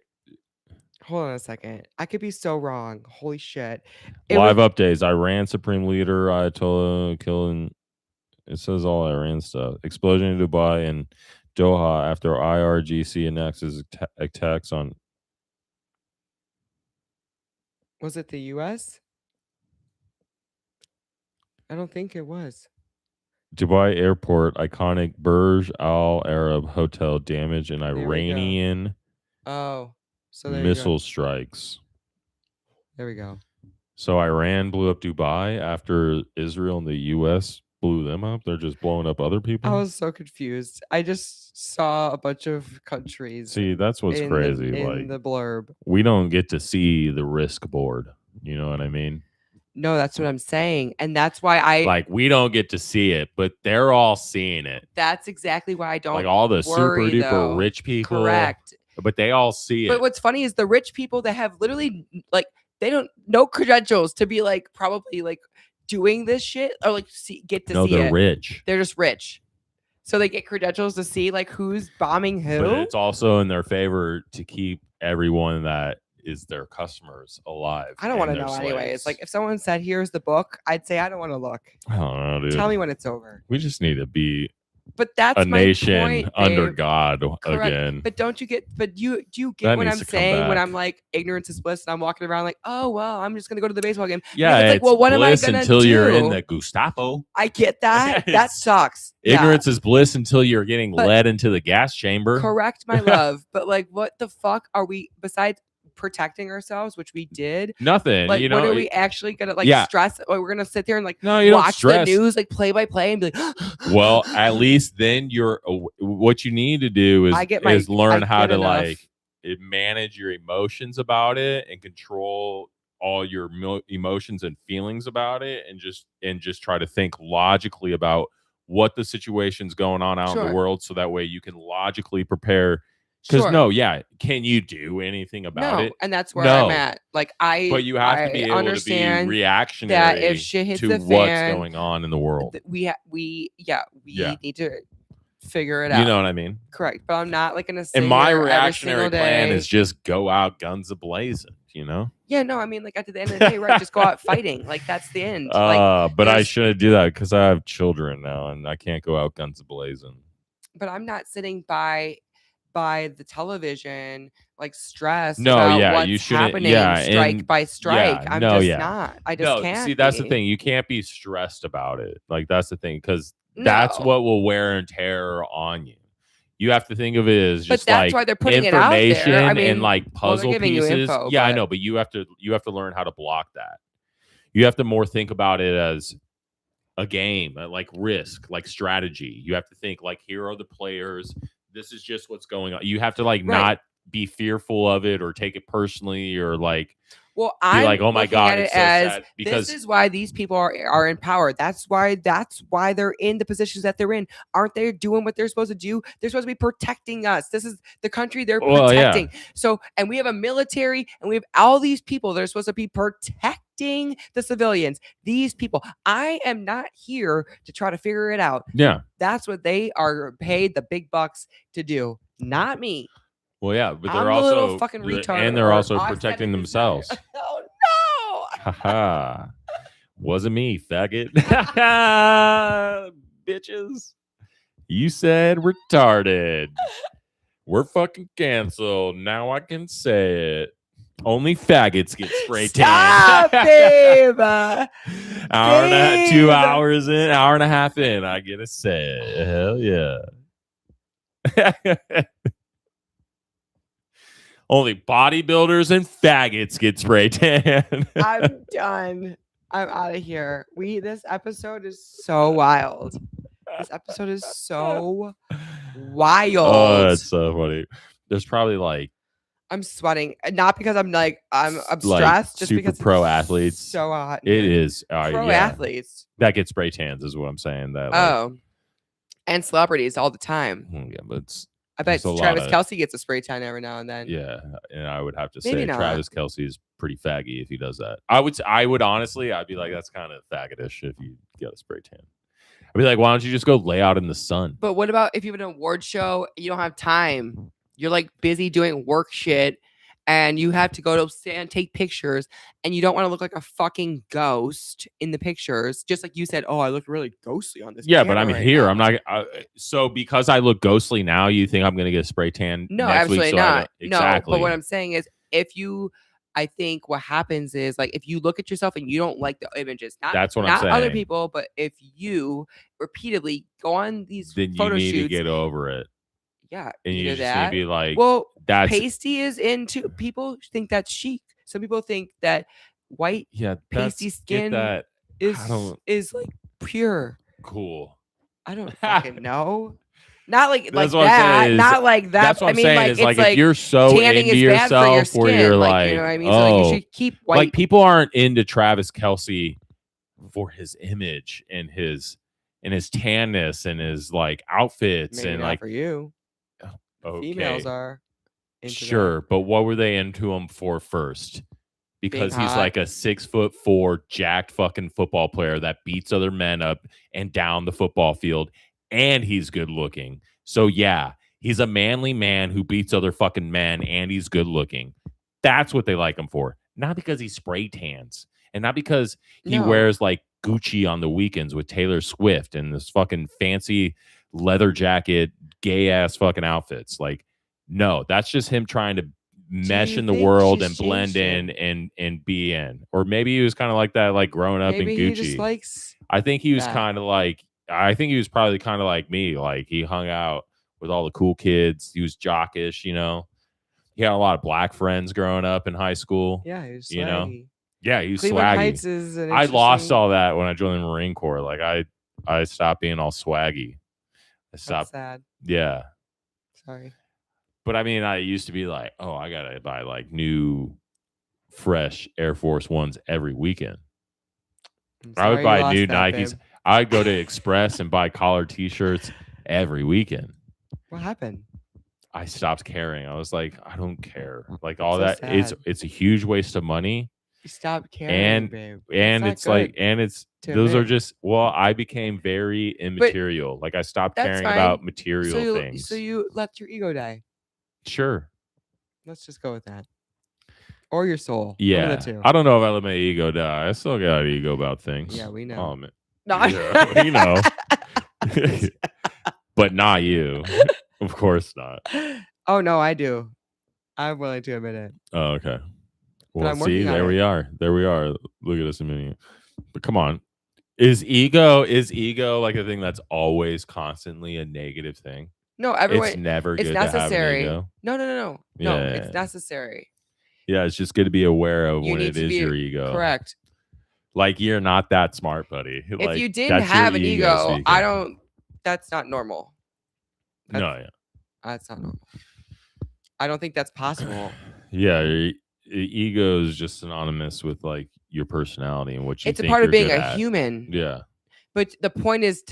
S1: Hold on a second. I could be so wrong. Holy shit.
S2: Live updates. Iran Supreme Leader Ayatollah killing. It says all Iran stuff. Explosion in Dubai and Doha after IRGC annexes attacks on.
S1: Was it the U.S.? I don't think it was.
S2: Dubai airport, iconic Burj Al Arab hotel damaged in Iranian missile strikes.
S1: There we go.
S2: So Iran blew up Dubai after Israel and the U.S. blew them up. They're just blowing up other people.
S1: I was so confused. I just saw a bunch of countries.
S2: See, that's what's crazy.
S1: In the blurb,
S2: we don't get to see the risk board. You know what I mean?
S1: No, that's what I'm saying. And that's why
S2: we don't get to see it, but they're all seeing it.
S1: That's exactly why I don't
S2: like all the super duper rich people.
S1: Correct.
S2: But they all see it.
S1: But what's funny is the rich people that have literally like they don't no credentials to be like probably like doing this shit or like get to see it.
S2: No, they're rich.
S1: They're just rich. So they get credentials to see like who's bombing who.
S2: But it's also in their favor to keep everyone that is their customers alive.
S1: I don't want to know anyway. It's like if someone said, "Here's the book," I'd say, "I don't want to look."
S2: I don't know, dude.
S1: Tell me when it's over.
S2: We just need to be
S1: that's
S2: a nation
S1: point,
S2: under God
S1: Correct.
S2: again.
S1: But don't you get? But do you get what I'm saying when I'm like ignorance is bliss and I'm walking around like, oh well, I'm just gonna go to the baseball game.
S2: Yeah, it's
S1: like, well, what am I gonna
S2: until
S1: do?
S2: You're in the Gestapo.
S1: I get that. That sucks.
S2: Ignorance is bliss until you're getting led into the gas chamber.
S1: Correct, my love. But like, what the fuck are we besides protecting ourselves, which we did?
S2: Nothing.
S1: Like,
S2: you know,
S1: what are we actually gonna stress? Or we're gonna sit there and like watch the news like play by play and be like,
S2: well, at least then what you need to do is learn how to like manage your emotions about it and control all your emotions and feelings about it, and just try to think logically about what the situation's going on out in the world, so that way you can logically prepare. Because can you do anything about it?
S1: And that's where I'm at. Like
S2: but you have to be able to be reactionary
S1: that if shit hits
S2: to
S1: the
S2: what's
S1: fan,
S2: going on in the world.
S1: We need to figure it out.
S2: You know what I mean?
S1: Correct. But I'm not like gonna say.
S2: And my reactionary plan is just go out guns a-blazing. You know?
S1: Yeah, no, I mean, like at the end of the day, right? Just go out fighting. Like that's the end.
S2: But I shouldn't do that because I have children now, and I can't go out guns a-blazing.
S1: But I'm not sitting by the television like stressed about what's happening strike by strike. I'm not. I just can't.
S2: See, that's the thing. You can't be stressed about it. Like that's the thing, because that's what will wear and tear on you. You have to think of it as just
S1: that's why they're putting it out there. I mean,
S2: and like puzzle pieces. I know, but you have to learn how to block that. You have to more think about it as a game, like risk, like strategy. You have to think like, here are the players. This is just what's going on. You have to not be fearful of it or take it personally or like
S1: well,
S2: be
S1: I'm
S2: like, oh my
S1: looking
S2: God,
S1: at
S2: it's
S1: it
S2: so
S1: as
S2: sad because
S1: this is why these people are in power. That's why they're in the positions that they're in. Aren't they doing what they're supposed to do? They're supposed to be protecting us. This is the country they're protecting. So, and we have a military and we have all these people that are supposed to be protecting the civilians. These people, I am not here to try to figure it out.
S2: Yeah.
S1: That's what they are paid the big bucks to do, not me.
S2: Well, yeah, but they're
S1: I'm the
S2: also
S1: little fucking retard,
S2: and they're
S1: or
S2: also
S1: I
S2: protecting
S1: said it this time.
S2: themselves.
S1: Oh no!
S2: Haha. Wasn't me, faggot. Bitches. You said retarded. We're fucking canceled. Now I can say it. Only faggots get spray tan.
S1: Stop, babe.
S2: Hour and a half, 2 hours in, hour and a half in, I get to say it. Hell yeah. Only bodybuilders and faggots get spray tan.
S1: I'm done. I'm out of here. This episode is so wild. This episode is so wild.
S2: Oh, that's so funny. There's probably like
S1: I'm sweating, not because I'm stressed,
S2: like
S1: just
S2: super
S1: because
S2: pro
S1: it's
S2: athletes.
S1: so hot.
S2: It is
S1: Pro athletes
S2: that get spray tans is what I'm saying. That
S1: and celebrities all the time.
S2: Yeah, but
S1: I bet Travis Kelce gets a spray tan every now and then.
S2: Yeah, and I would have to
S1: Maybe
S2: say
S1: not.
S2: Travis Kelce is pretty faggy if he does that. I would honestly, I'd be like, that's kind of faggotish if you get a spray tan. I'd be like, why don't you just go lay out in the sun?
S1: But what about if you have an award show, you don't have time? You're like busy doing work shit and you have to go to stand, take pictures, and you don't want to look like a fucking ghost in the pictures. Just like you said, oh, I look really ghostly on this.
S2: Yeah, but I'm
S1: right
S2: here.
S1: now.
S2: I'm not. So because I look ghostly now, you think I'm going to get a spray tan?
S1: No,
S2: next
S1: absolutely
S2: week, so
S1: not.
S2: Exactly.
S1: No, but what I'm saying is, I think what happens is like if you look at yourself and you don't like the images,
S2: that's what I'm
S1: not
S2: saying.
S1: other people, but if you repeatedly go on these
S2: then
S1: photo
S2: you need
S1: shoots,
S2: to get over it.
S1: Yeah,
S2: And you just
S1: that.
S2: need to be like,
S1: well,
S2: that's
S1: pasty is into. People think that's chic. Some people think that white pasty skin is like pure.
S2: Cool.
S1: I don't fucking know. Not like
S2: That's
S1: like that. Not like that.
S2: That's what I'm saying.
S1: Like,
S2: is like if you're so
S1: tanning
S2: into
S1: is bad for your
S2: yourself, where
S1: skin,
S2: you're
S1: like,
S2: like,
S1: you know what I mean?
S2: oh,
S1: So like you should keep white.
S2: Like people aren't into Travis Kelce for his image and his tanness and his like outfits.
S1: Maybe
S2: and
S1: not
S2: like
S1: for you.
S2: Okay.
S1: Females are into
S2: sure, but what were they into him for first? Because he's like a 6'4" jacked fucking football player that beats other men up and down the football field, and he's good looking. So yeah, he's a manly man who beats other fucking men, and he's good looking. That's what they like him for, not because he spray tans, and not because he wears like Gucci on the weekends with Taylor Swift and this fucking fancy leather jacket, gay ass fucking outfits. Like, no, that's just him trying to mesh in the world and blend in and be in. Or maybe he was kind of like that, like growing up in Gucci.
S1: He just likes
S2: I think he was kind of like, I think he was probably kind of like me. Like he hung out with all the cool kids. He was jockish, you know. He had a lot of black friends growing up in high school.
S1: Yeah, he was swaggy.
S2: You know? Yeah, he was
S1: Cleveland
S2: swaggy.
S1: Heights is
S2: I lost all that when I joined the Marine Corps. Like I stopped being all swaggy. I stopped.
S1: That's sad.
S2: Yeah.
S1: Sorry.
S2: But I mean, I used to be like, oh, I gotta buy like new, fresh Air Force Ones every weekend. I would buy new Nikes.
S1: Babe.
S2: I'd go to Express and buy collared T-shirts every weekend.
S1: What happened?
S2: I stopped caring. I was like, I don't care. Like
S1: so
S2: all that.
S1: sad.
S2: It's a huge waste of money.
S1: You stopped caring, babe.
S2: And it's like, and it's those are just. Well, I became very immaterial. Like I stopped caring about material things.
S1: So you let your ego die.
S2: Sure.
S1: Let's just go with that. Or your soul.
S2: Yeah. I don't know if I let my ego die. I still got an ego about things.
S1: Yeah, we know.
S2: Oh, man.
S1: No,
S2: yeah, we know. But not you. Of course not.
S1: Oh, no, I do. I'm willing to admit it.
S2: Oh, okay. Well, see, there we are. There we are. Look at us a minute. But come on. Is ego like a thing that's always constantly a negative thing?
S1: No, everyone.
S2: It's never good
S1: necessary.
S2: to have an ego.
S1: No.
S2: Yeah.
S1: No, it's necessary.
S2: Yeah, it's just good to be aware of when it is your ego.
S1: Correct.
S2: Like you're not that smart, buddy.
S1: If
S2: like,
S1: you didn't have an ego,
S2: speaking.
S1: that's not normal.
S2: No, yeah.
S1: That's not normal. I don't think that's possible.
S2: Yeah, ego is just synonymous with like your personality and what you
S1: It's a
S2: think
S1: part of
S2: you're
S1: being
S2: good
S1: a
S2: at.
S1: human.
S2: Yeah,
S1: But the point is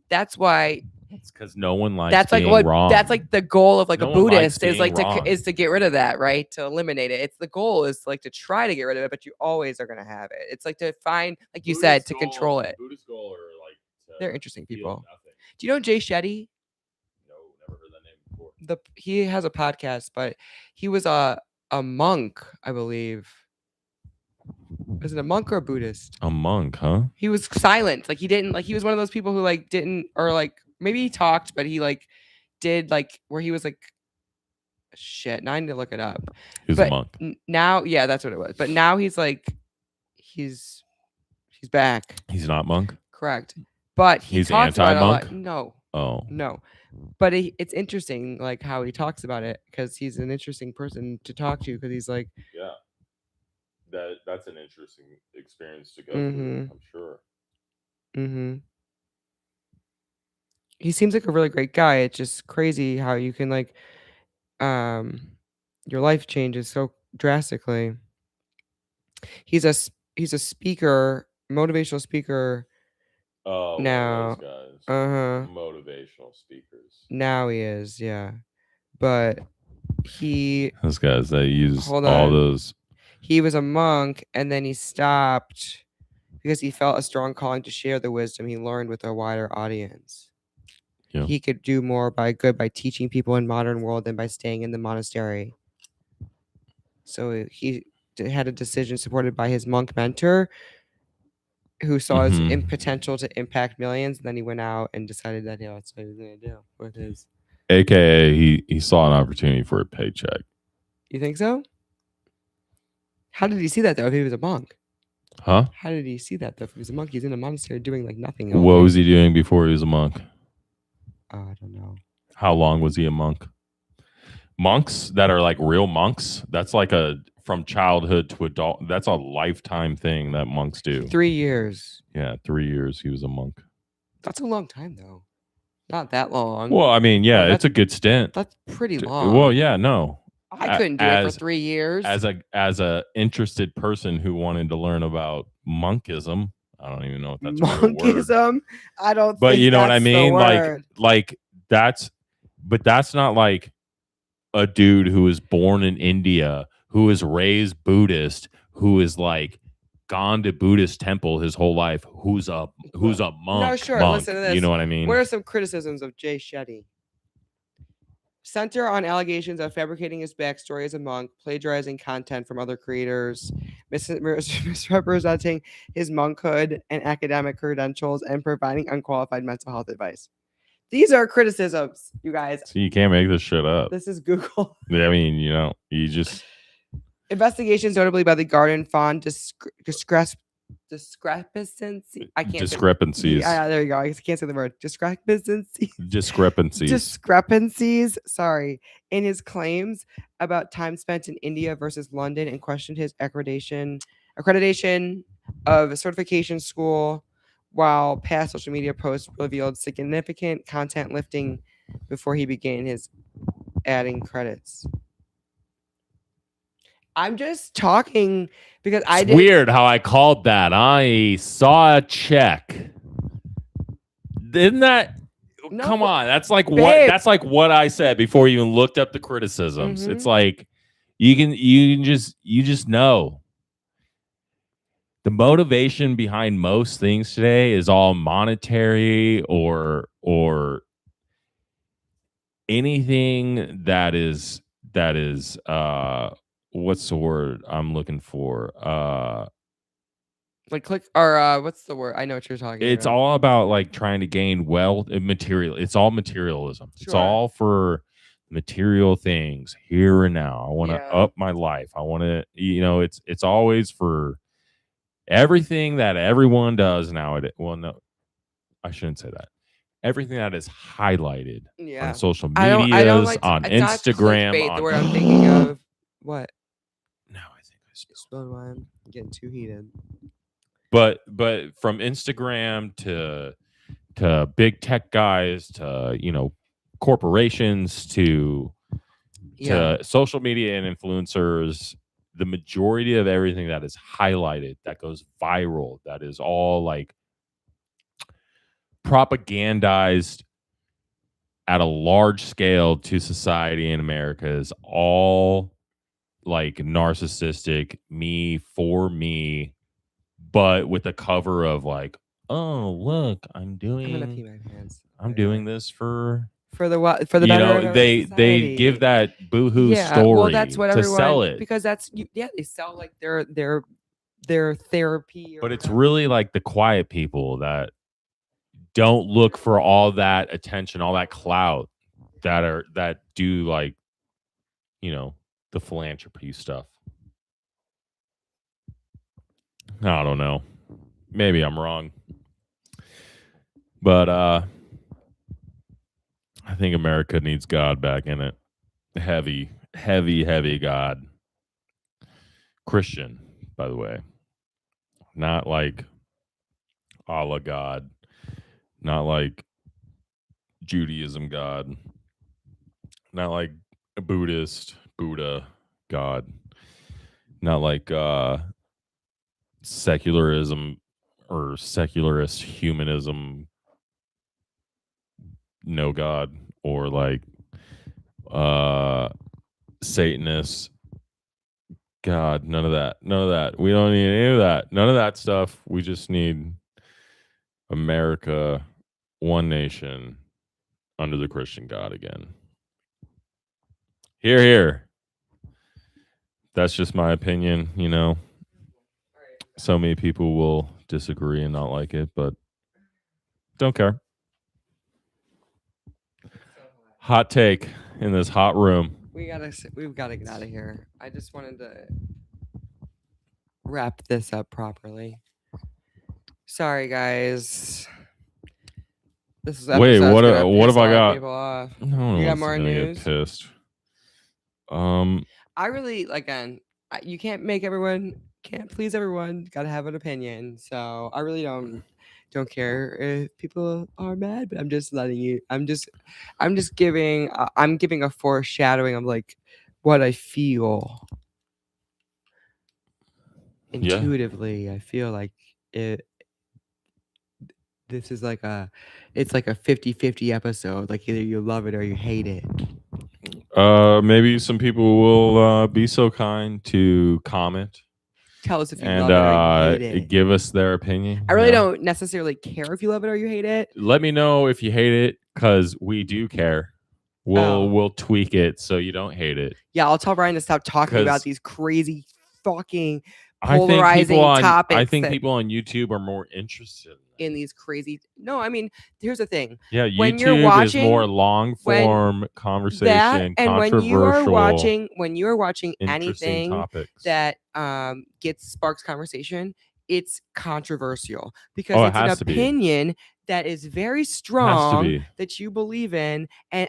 S1: that's why
S2: it's because no one likes
S1: that's like
S2: being
S1: what
S2: wrong.
S1: that's like the goal of like
S2: No
S1: a
S2: one likes
S1: Buddhist is like
S2: being wrong.
S1: is to get rid of that, right? To eliminate it. It's the goal is like to try to get rid of it, but you always are going to have it. It's like to find, like you said, to control it.
S2: Buddhist goal are like
S1: They're interesting people.
S2: nothing.
S1: Do you know Jay Shetty?
S2: No, never heard that name before.
S1: He has a podcast, but he was a monk, I believe. Was it a monk or a Buddhist?
S2: A monk, huh?
S1: He was silent. Like he didn't like he was one of those people who like didn't or like maybe he talked, but he like did like where he was like shit. Now I need to look it up.
S2: He was a monk.
S1: Now, yeah, that's what it was. But now he's like he's back.
S2: He's not monk?
S1: Correct. But he's
S2: anti-monk?
S1: No.
S2: Oh.
S1: No. But it's interesting like how he talks about it because he's an interesting person to talk to because he's like
S2: yeah. That's an interesting experience to go through, I'm sure.
S1: Mm-hmm. He seems like a really great guy. It's just crazy how you can like your life changes so drastically. He's a speaker, motivational speaker.
S2: Oh,
S1: now,
S2: one of those guys. Motivational speakers.
S1: Now he is, yeah. But
S2: those guys that use all those.
S1: He was a monk and then he stopped because he felt a strong calling to share the wisdom he learned with a wider audience. Yeah. He could do more by teaching people in modern world than by staying in the monastery. So he had a decision supported by his monk mentor who saw his potential to impact millions. And then he went out and decided that that's what he was going to do with his.
S2: AKA he saw an opportunity for a paycheck.
S1: You think so? How did he see that though if he was a monk?
S2: Huh?
S1: How did he see that though if he was a monk? He's in a monastery doing like nothing.
S2: What was he doing before he was a monk?
S1: I don't know.
S2: How long was he a monk? Monks that are like real monks, that's like from childhood to adult. That's a lifetime thing that monks do.
S1: 3 years.
S2: Yeah, 3 years he was a monk.
S1: That's a long time though. Not that long.
S2: Well, I mean, yeah, it's a good stint.
S1: That's pretty long.
S2: Well, yeah, no.
S1: I couldn't do it for 3 years.
S2: As a interested person who wanted to learn about monkism, I don't even know if that's
S1: monkism.
S2: I don't. But you know what I mean? Like that's not like a dude who was born in India, who was raised Buddhist, who is like gone to Buddhist temple his whole life, who's a monk.
S1: No, sure.
S2: Monk,
S1: listen to this.
S2: You know what I mean?
S1: What are some criticisms of Jay Shetty? Center on allegations of fabricating his backstory as a monk, plagiarizing content from other creators, misrepresenting his monkhood and academic credentials, and providing unqualified mental health advice. These are criticisms, you guys.
S2: So you can't make this shit up.
S1: This is Google.
S2: I mean, you just...
S1: Investigations notably by the Garden Fawn discrepancies.
S2: Discrepancies.
S1: Yeah, there you go. I can't say the word.
S2: Discrepancies.
S1: Sorry, in his claims about time spent in India versus London, and questioned his accreditation of a certification school, while past social media posts revealed significant content lifting before he began his adding credits. I'm just talking because
S2: it's weird how I called that. I saw a check. Isn't that? No, come on, that's like babe. What? That's like what I said before you even looked up the criticisms. It's like you just know. The motivation behind most things today is all monetary or anything that is what's the word I'm looking for?
S1: Like click or what's the word? I know what you're talking about.
S2: It's all about like trying to gain wealth and material. It's all materialism. Sure. It's all for material things here and now. I want to up my life. I want to, it's always for everything that everyone does nowadays. Well, no, I shouldn't say that. Everything that is highlighted on social medias, on Instagram.
S1: The word I'm thinking of. What?
S2: No, I think I
S1: spilled wine. I'm getting too heated.
S2: But from Instagram to big tech guys to corporations to to social media and influencers, the majority of everything that is highlighted, that goes viral, that is all like propagandized at a large scale to society in America is all like narcissistic, me for me, but with the cover of like, oh look, I'm
S1: gonna pee
S2: doing
S1: my pants.
S2: this for
S1: the
S2: you
S1: better
S2: know,
S1: of our
S2: they
S1: society.
S2: give that boohoo
S1: Yeah,
S2: story
S1: well, that's what
S2: to sell
S1: everyone
S2: it.
S1: because that's they sell like their therapy. Or
S2: But it's
S1: whatever.
S2: really like the quiet people that don't look for all that attention, all that clout that do like, you know, the philanthropy stuff. I don't know. Maybe I'm wrong. But I think America needs God back in it. Heavy, heavy, heavy God. Christian, by the way. Not like Allah God. Not like Judaism God. Not like a Buddhist, Buddha God. Not like secularism or secularist humanism, no God, or like Satanists. God, none of that. None of that. We don't need any of that. None of that stuff. We just need America, one nation, under the Christian God again. Hear, hear. That's just my opinion, you know. So many people will disagree and not like it, but don't care. Hot take in this hot room.
S1: We've got to get out of here. I just wanted to wrap this up properly. Sorry, guys. This is
S2: Wait, what have I got?
S1: No, you got more news?
S2: Get pissed.
S1: I really again. You can't please everyone. Got to have an opinion. So I really don't care if people are mad, but I'm just letting you. I'm just giving. I'm giving a foreshadowing of like what I feel intuitively. I feel like it. This is like it's like a 50-50 episode. Like either you love it or you hate it.
S2: Maybe some people will be so kind to comment.
S1: Tell us if you love it or you hate it.
S2: Give us their opinion.
S1: I really don't necessarily care if you love it or you hate it.
S2: Let me know if you hate it, because we do care. We'll tweak it so you don't hate it.
S1: Yeah, I'll tell Brian to stop talking about these crazy fucking polarizing topics.
S2: I think people on YouTube are more interested
S1: in these crazy. No, I mean, here's the thing.
S2: Yeah, YouTube is more long form conversation,
S1: and
S2: controversial.
S1: when you are watching anything
S2: topics
S1: that sparks conversation, it's controversial because it's an opinion that is very strong that you believe in. And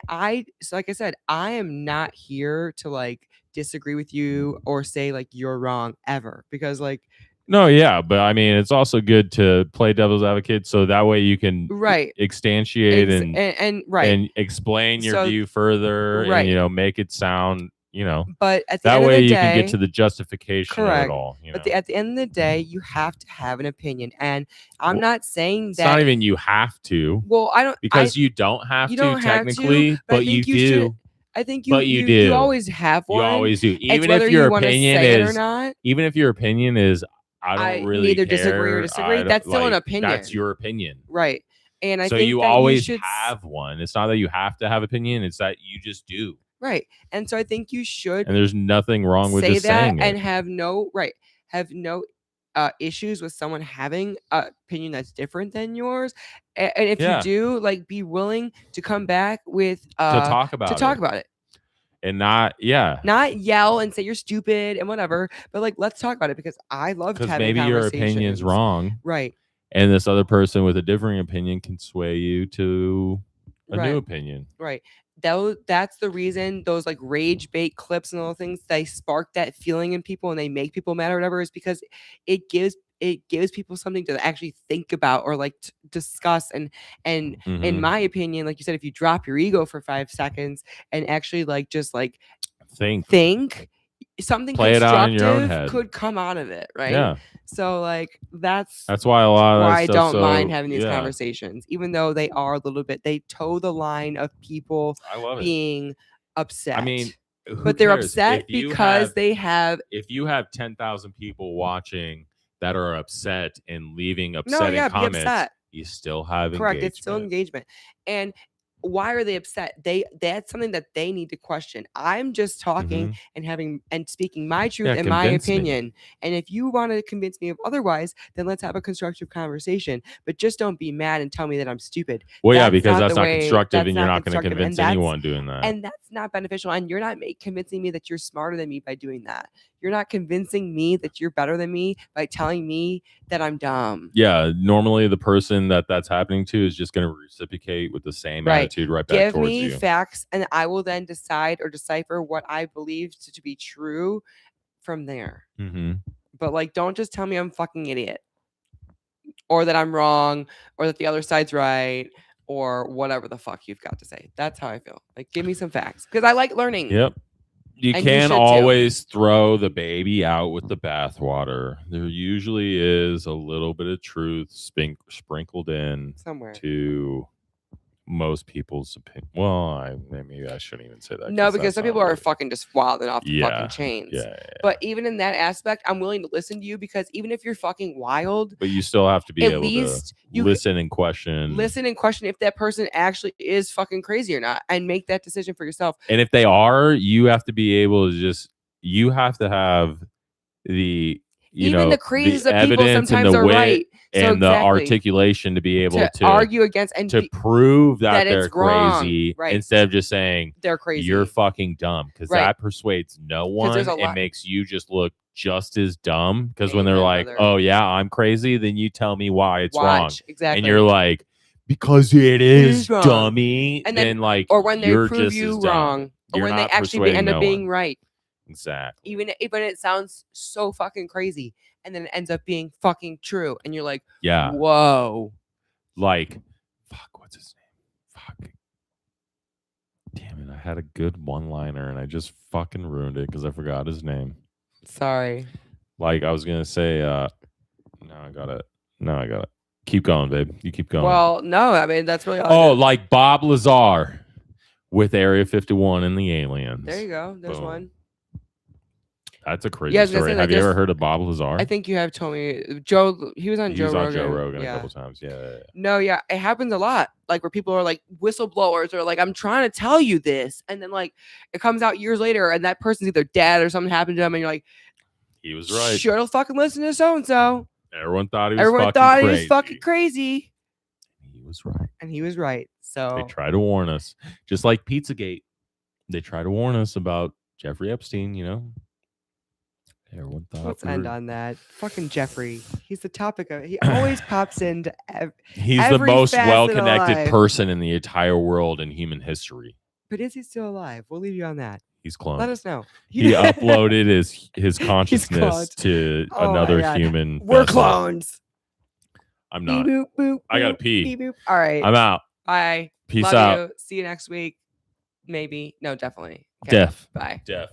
S1: so like I said, I am not here to like disagree with you or say like you're wrong ever, because like
S2: no, yeah, but I mean it's also good to play devil's advocate so that way you can instantiate and explain your view further and, you know, make it sound, you know,
S1: but at the
S2: that
S1: end
S2: way
S1: of the
S2: you
S1: day,
S2: can get to the justification of it all. You know?
S1: But at the end of the day, you have to have an opinion, and I'm not saying
S2: it's
S1: that.
S2: Not even you have to.
S1: Well, I don't
S2: because you don't have to technically, but you do.
S1: I think
S2: you do.
S1: You always have one.
S2: You always do.
S1: Even if your opinion is not.
S2: Even if your opinion is, I don't really
S1: neither
S2: care.
S1: Disagree or disagree. That's still an opinion.
S2: That's your opinion,
S1: right? And I
S2: so
S1: think
S2: you
S1: that
S2: always
S1: you should
S2: have one. It's not that you have to have opinion; it's that you just do.
S1: Right, and so I think you should.
S2: And there's nothing wrong with just saying
S1: and
S2: it.
S1: have no issues with someone having an opinion that's different than yours. And if you do, like, be willing to come back with
S2: to talk about
S1: it.
S2: And not
S1: yell and say you're stupid and whatever, but like let's talk about it, because I love having
S2: maybe your opinion's wrong,
S1: right?
S2: And this other person with a differing opinion can sway you to a new opinion,
S1: right? That's the reason those like rage bait clips and all things, they spark that feeling in people and they make people mad or whatever, is because it gives people something to actually think about or like discuss. And in my opinion, like you said, if you drop your ego for 5 seconds and actually like just like think something
S2: Play it out in your own
S1: constructive
S2: head.
S1: could come out of it, right?
S2: Yeah.
S1: So like that's
S2: why a lot of that
S1: why I
S2: stuff
S1: don't mind having these
S2: yeah.
S1: conversations, even though they are a little bit, they toe the line of people
S2: I love
S1: being upset.
S2: I mean,
S1: but they're
S2: cares?
S1: upset because they have.
S2: If you have 10,000 people watching that are upset and leaving upsetting
S1: be
S2: comments,
S1: upset.
S2: you still have
S1: Correct.
S2: engagement.
S1: It's still engagement. And why are they upset? That's something that they need to question. I'm just talking and speaking my truth and my opinion. And if you want to convince me of otherwise, then let's have a constructive conversation. But just don't be mad and tell me that I'm stupid.
S2: Well, because that's not constructive, and you're not going to convince anyone doing that.
S1: And that's not beneficial. And you're not convincing me that you're smarter than me by doing that. You're not convincing me that you're better than me by telling me that I'm dumb.
S2: Yeah, normally the person that's happening to is just going to reciprocate with the same attitude right back towards you.
S1: Give me facts, and I will then decide or decipher what I believe to be true from there. But like, don't just tell me I'm a fucking idiot, or that I'm wrong, or that the other side's right, or whatever the fuck you've got to say. That's how I feel. Like, give me some facts, because I like learning.
S2: Yep. You can't always throw the baby out with the bathwater. There usually is a little bit of truth sprinkled in
S1: somewhere
S2: to most people's opinion. Well, maybe I shouldn't even say that.
S1: No, because some people are fucking just wilding off the fucking chains.
S2: Yeah.
S1: But even in that aspect, I'm willing to listen to you, because even if you're fucking wild,
S2: but you still have to be able to listen and question.
S1: Listen and question if that person actually is fucking crazy or not, and make that decision for yourself.
S2: And if they are, you have to be able to you have to have the
S1: the craziest of people sometimes are right.
S2: And the articulation to be able to
S1: argue against and
S2: to prove that they're crazy,
S1: right.
S2: instead of just saying
S1: they're crazy.
S2: You're fucking dumb, because that persuades no one. It makes you just look just as dumb. Because when they're like, "Oh yeah, I'm crazy," then you tell me why it's wrong.
S1: Exactly.
S2: And you're like, "Because it is dummy."
S1: And then
S2: like,
S1: or when they prove you wrong, or when they actually end up being right.
S2: Exactly.
S1: Even it sounds so fucking crazy, and then it ends up being fucking true, and you're like,
S2: yeah,
S1: whoa.
S2: Like, fuck, what's his name? Fuck. Damn it, I had a good one-liner and I just fucking ruined it because I forgot his name.
S1: Sorry.
S2: Like, I was gonna say, no, I got it. Keep going, babe. You keep going.
S1: Well, no, I mean, that's really all
S2: like Bob Lazar with Area 51 and the aliens.
S1: There you go. There's one.
S2: That's a crazy story. Have you ever heard of Bob Lazar?
S1: I think you have told me. Joe, he was on Joe Rogan.
S2: Joe Rogan a couple times. Yeah.
S1: No, yeah. It happens a lot. Like, where people are like whistleblowers, or like, I'm trying to tell you this. And then like it comes out years later, and that person's either dead or something happened to them. And you're like,
S2: he was right.
S1: Sure, to fucking listen to so-and-so.
S2: Everyone thought he was
S1: fucking crazy.
S2: He was right.
S1: And he was right. So
S2: they try to warn us. Just like Pizzagate. They try to warn us about Jeffrey Epstein, Everyone thought.
S1: Let's end on that. Fucking Jeffrey. He's the topic of it. He always pops into
S2: He's the most well-connected person in the entire world in human history.
S1: But is he still alive? We'll leave you on that.
S2: He's cloned.
S1: Let us know.
S2: He uploaded his consciousness to another human.
S1: We're clones.
S2: I'm not.
S1: Beep, boop, boop,
S2: I gotta
S1: boop,
S2: pee.
S1: Beep, boop. All right.
S2: I'm out.
S1: Bye.
S2: Peace
S1: Love
S2: out.
S1: You. See you next week. Maybe. No, definitely. Okay.
S2: Def.
S1: Bye.
S2: Def.